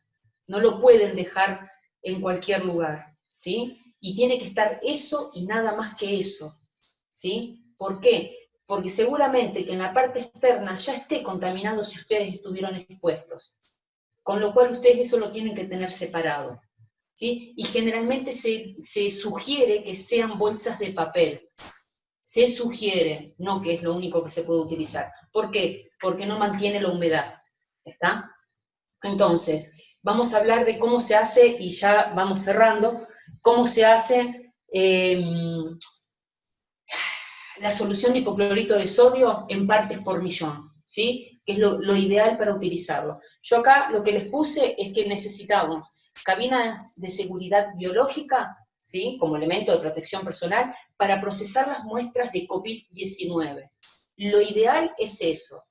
no lo pueden dejar en cualquier lugar, ¿sí? Y tiene que estar eso y nada más que eso, ¿sí? ¿Por qué? Porque seguramente que en la parte externa ya esté contaminado si ustedes estuvieron expuestos, con lo cual ustedes eso lo tienen que tener separado. ¿Sí? Y generalmente se sugiere que sean bolsas de papel. Se sugiere, no que es lo único que se puede utilizar. ¿Por qué? Porque no mantiene la humedad. ¿Está? Entonces, vamos a hablar de cómo se hace, y ya vamos cerrando, cómo se hace la solución de hipoclorito de sodio en partes por millón. ¿Sí? que es lo ideal para utilizarlo. Yo acá lo que les puse es que necesitamos cabinas de seguridad biológica, ¿sí?, como elemento de protección personal, para procesar las muestras de COVID-19. Lo ideal es eso.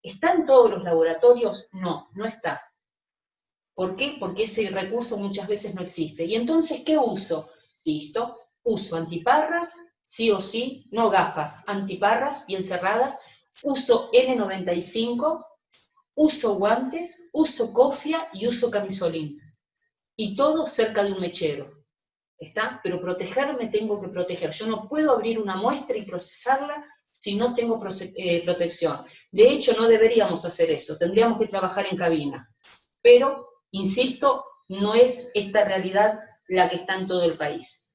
¿Está en todos los laboratorios? No, no está. ¿Por qué? Porque ese recurso muchas veces no existe. ¿Y entonces qué uso? Listo, uso antiparras, sí o sí, no gafas, antiparras bien cerradas, uso N95, uso guantes, uso cofia y uso camisolín. Y todo cerca de un mechero. ¿Está? Pero protegerme tengo que proteger. Yo no puedo abrir una muestra y procesarla si no tengo protección. De hecho, no deberíamos hacer eso, tendríamos que trabajar en cabina. Pero, insisto, no es esta realidad la que está en todo el país.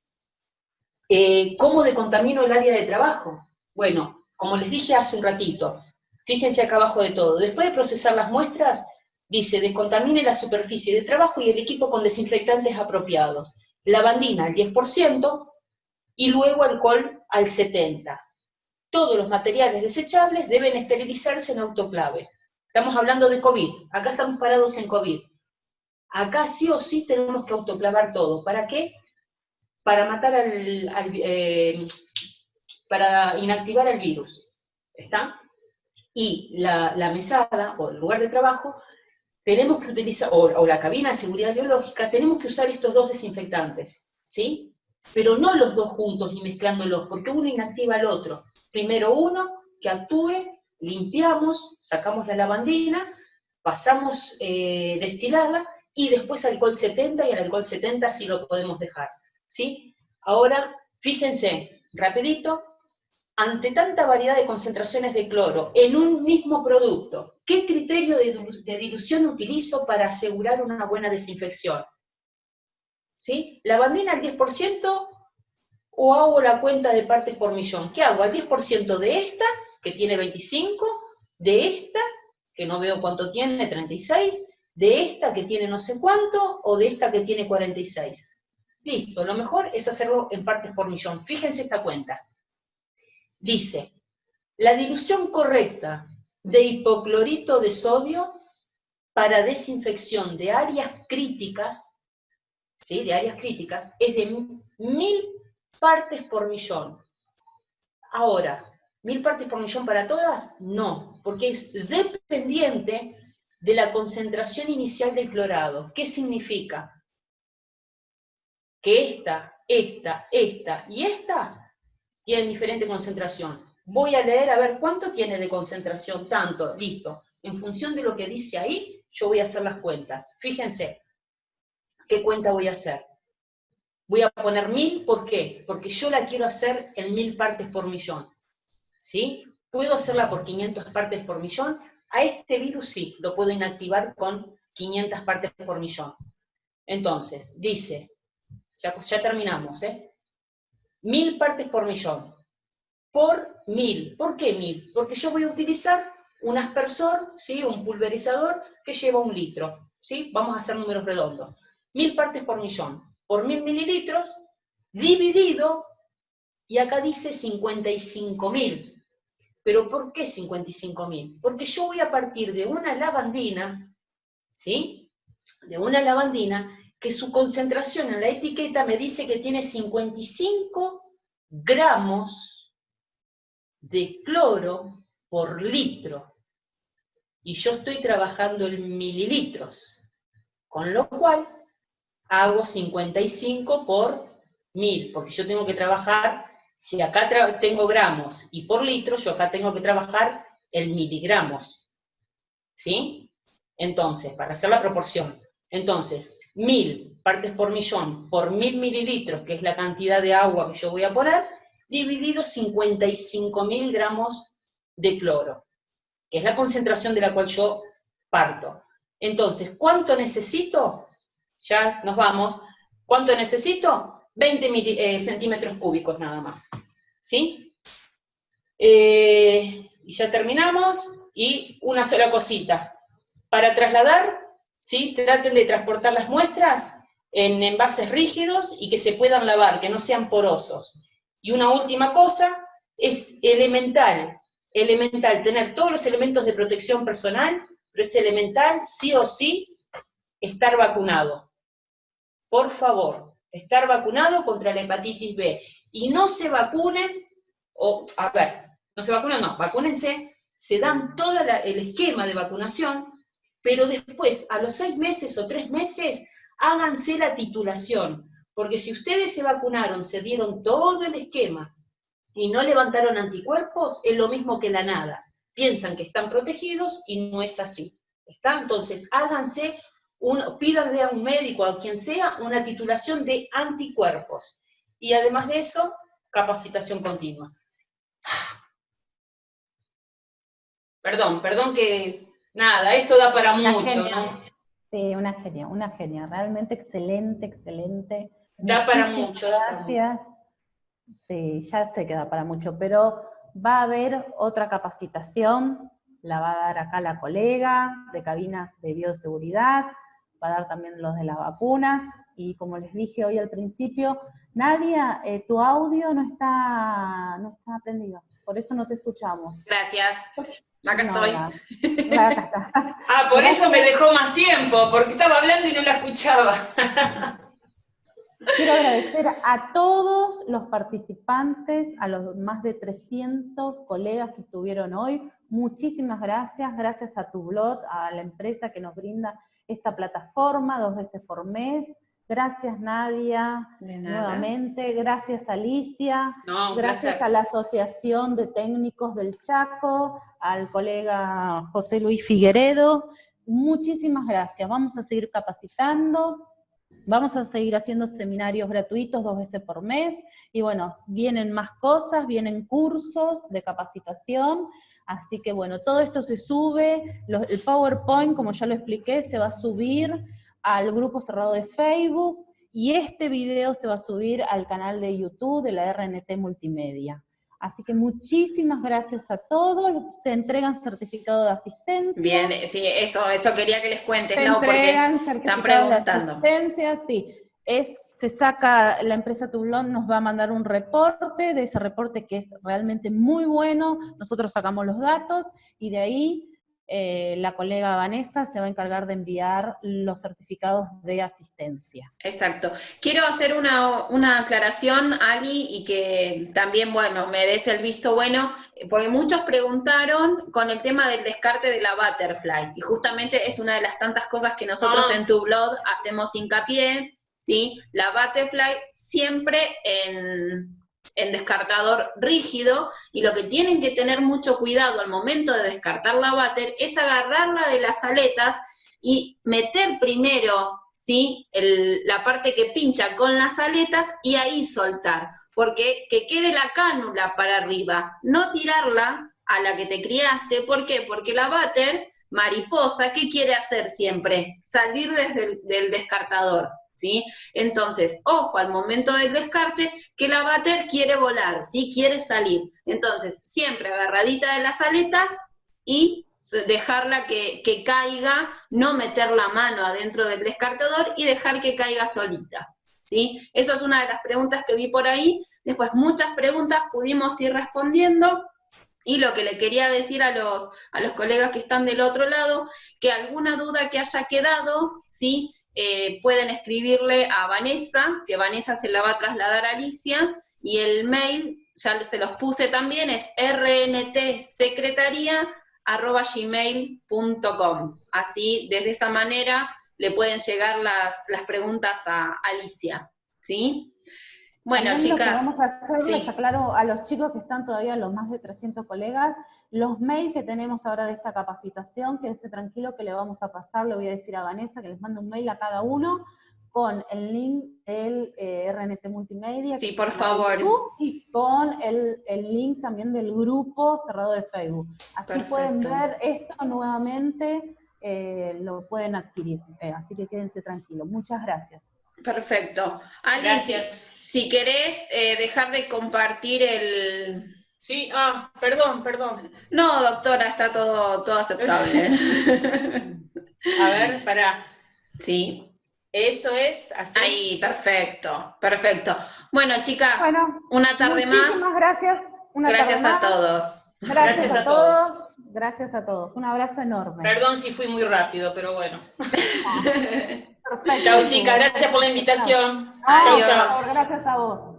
¿Cómo decontamino el área de trabajo? Bueno, como les dije hace un ratito, fíjense acá abajo de todo, después de procesar las muestras, dice, descontamine la superficie de trabajo y el equipo con desinfectantes apropiados. Lavandina al 10% y luego alcohol al 70%. Todos los materiales desechables deben esterilizarse en autoclave. Estamos hablando de COVID, acá estamos parados en COVID. Acá sí o sí tenemos que autoclavar todo. ¿Para qué? Para matar para inactivar el virus. ¿Está? Y la mesada, o el lugar de trabajo, tenemos que utilizar, o la cabina de seguridad biológica, tenemos que usar estos dos desinfectantes, ¿sí? Pero no los dos juntos ni mezclándolos, porque uno inactiva al otro. Primero uno, que actúe, limpiamos, sacamos la lavandina, pasamos destilada, y después alcohol 70, y el alcohol 70 sí lo podemos dejar, ¿sí? Ahora, fíjense, rapidito, ante tanta variedad de concentraciones de cloro en un mismo producto, ¿qué criterio de dilución utilizo para asegurar una buena desinfección? ¿Sí? ¿Lavandina al 10% o hago la cuenta de partes por millón? ¿Qué hago? Al 10% de esta, que tiene 25, de esta, que no veo cuánto tiene, 36, de esta que tiene no sé cuánto, o de esta que tiene 46. Listo, lo mejor es hacerlo en partes por millón. Fíjense esta cuenta. Dice, la dilución correcta de hipoclorito de sodio para desinfección de áreas críticas, ¿sí?, de áreas críticas, es de 1000 partes por millón. Ahora, ¿1000 partes por millón para todas? No, porque es dependiente de la concentración inicial del clorado. ¿Qué significa? Que esta y esta tienen diferente concentración. Voy a leer a ver cuánto tiene de concentración, tanto, listo. En función de lo que dice ahí, yo voy a hacer las cuentas. Fíjense, ¿qué cuenta voy a hacer? Voy a poner 1000, ¿por qué? Porque yo la quiero hacer en 1000 partes por millón. ¿Sí? ¿Puedo hacerla por 500 partes por millón? A este virus sí, lo puedo inactivar con 500 partes por millón. Entonces, dice, ya terminamos, 1000 partes por millón. Por 1000. ¿Por qué 1000? Porque yo voy a utilizar un aspersor, ¿sí?, un pulverizador que lleva 1 litro. ¿Sí? Vamos a hacer números redondos. 1000 partes por millón. Por 1000 mililitros, dividido, y acá dice 55.000. ¿Pero por qué 55.000? Porque yo voy a partir de una lavandina, ¿sí?, de una lavandina que su concentración en la etiqueta me dice que tiene 55 gramos de cloro por litro. Y yo estoy trabajando en mililitros, con lo cual hago 55 por 1000, porque yo tengo que trabajar, si acá tengo gramos y por litro, yo acá tengo que trabajar en miligramos. ¿Sí? Entonces, para hacer la proporción, entonces, 1000 partes por millón por 1000 mililitros, que es la cantidad de agua que yo voy a poner, dividido 55.000 gramos de cloro, que es la concentración de la cual yo parto. Entonces, ¿cuánto necesito? Ya nos vamos. ¿Cuánto necesito? 20 centímetros cúbicos nada más. ¿Sí? Y ya terminamos. Y una sola cosita. Para trasladar, ¿sí?, traten de transportar las muestras en envases rígidos y que se puedan lavar, que no sean porosos. Y una última cosa, es elemental elemental tener todos los elementos de protección personal, pero es elemental, sí o sí, estar vacunado. Por favor, estar vacunado contra la hepatitis B. Y no se vacunen, no se vacunan, no, vacúnense, se dan todo el esquema de vacunación, pero después, a los 6 meses o 3 meses, háganse la titulación, porque si ustedes se vacunaron, se dieron todo el esquema y no levantaron anticuerpos, es lo mismo que la nada. Piensan que están protegidos y no es así. ¿Está? Entonces, pídanle a un médico, a quien sea, una titulación de anticuerpos. Y además de eso, capacitación continua. Perdón que, nada, esto da para mucho, ¿no? Sí, una genia, realmente excelente, excelente. Da para mucho. Gracias. Sí, ya sé que da para mucho, pero va a haber otra capacitación, la va a dar acá la colega de cabinas de bioseguridad, va a dar también los de las vacunas, y como les dije hoy al principio, Nadia, tu audio no está prendido, por eso no te escuchamos. Gracias. Acá estoy. Acá está. Por eso me dejó más tiempo, porque estaba hablando y no la escuchaba. Quiero agradecer a todos los participantes, a los más de 300 colegas que estuvieron hoy. Muchísimas gracias, gracias a Tublot, a la empresa que nos brinda esta plataforma 2 veces por mes. Gracias, Nadia, nuevamente. Gracias, Alicia. Gracias a la Asociación de Técnicos del Chaco, al colega José Luis Figueredo. Muchísimas gracias. Vamos a seguir capacitando. Vamos a seguir haciendo seminarios gratuitos 2 veces por mes, y bueno, vienen más cosas, vienen cursos de capacitación, así que bueno, todo esto se sube, el PowerPoint, como ya lo expliqué, se va a subir al grupo cerrado de Facebook, y este video se va a subir al canal de YouTube de la RNT Multimedia. Así que muchísimas gracias a todos, se entregan certificado de asistencia. Bien, sí, eso quería que les cuentes, se ¿no? Porque están preguntando. De asistencia, sí. Se saca, la empresa Tublón nos va a mandar un reporte, de ese reporte que es realmente muy bueno, nosotros sacamos los datos, y de ahí la colega Vanessa se va a encargar de enviar los certificados de asistencia. Exacto. Quiero hacer una aclaración, Ali, y que también, bueno, me des el visto bueno, porque muchos preguntaron con el tema del descarte de la Butterfly, y justamente es una de las tantas cosas que nosotros en Tublot hacemos hincapié, ¿sí? La Butterfly siempre en descartador rígido, y lo que tienen que tener mucho cuidado al momento de descartar la Butter es agarrarla de las aletas y meter primero, ¿sí? La parte que pincha con las aletas, y ahí soltar, porque que quede la cánula para arriba, no tirarla a la que te criaste. ¿Por qué? Porque la Butter, mariposa, ¿qué quiere hacer siempre? Salir desde del descartador, ¿sí? Entonces, ojo al momento del descarte, que la Butter quiere volar, ¿sí? Quiere salir. Entonces, siempre agarradita de las aletas y dejarla que caiga, no meter la mano adentro del descartador y dejar que caiga solita, ¿sí? Eso es una de las preguntas que vi por ahí. Después muchas preguntas pudimos ir respondiendo, y lo que le quería decir a los colegas que están del otro lado, que alguna duda que haya quedado, ¿sí? Pueden escribirle a Vanessa, que Vanessa se la va a trasladar a Alicia, y el mail, ya se los puse también, es rntsecretaria@gmail.com. Así, desde esa manera, le pueden llegar las preguntas a Alicia, ¿sí? Bueno, también chicas. Lo que vamos a hacer, sí. Les aclaro a los chicos que están todavía, los más de 300 colegas, los mails que tenemos ahora de esta capacitación, quédense tranquilo que le vamos a pasar, le voy a decir a Vanessa que les mande un mail a cada uno con el link del RNT Multimedia. Sí, por favor. YouTube, y con el link también del grupo cerrado de Facebook. Así perfecto. Pueden ver esto nuevamente, lo pueden adquirir. Así que quédense tranquilos. Muchas gracias. Perfecto. Alicia, si querés dejar de compartir el... Sí, perdón. No, doctora, está todo aceptable. A ver, pará. Sí. Eso es así. Ahí, perfecto. Bueno, chicas, una tarde más. Muchísimas gracias. Gracias a todos. Gracias a todos. Gracias a todos. Un abrazo enorme. Perdón si fui muy rápido, pero bueno. Perfecto. Chao, chicas, gracias por la invitación. Adiós. Chao, chao. Gracias a vos.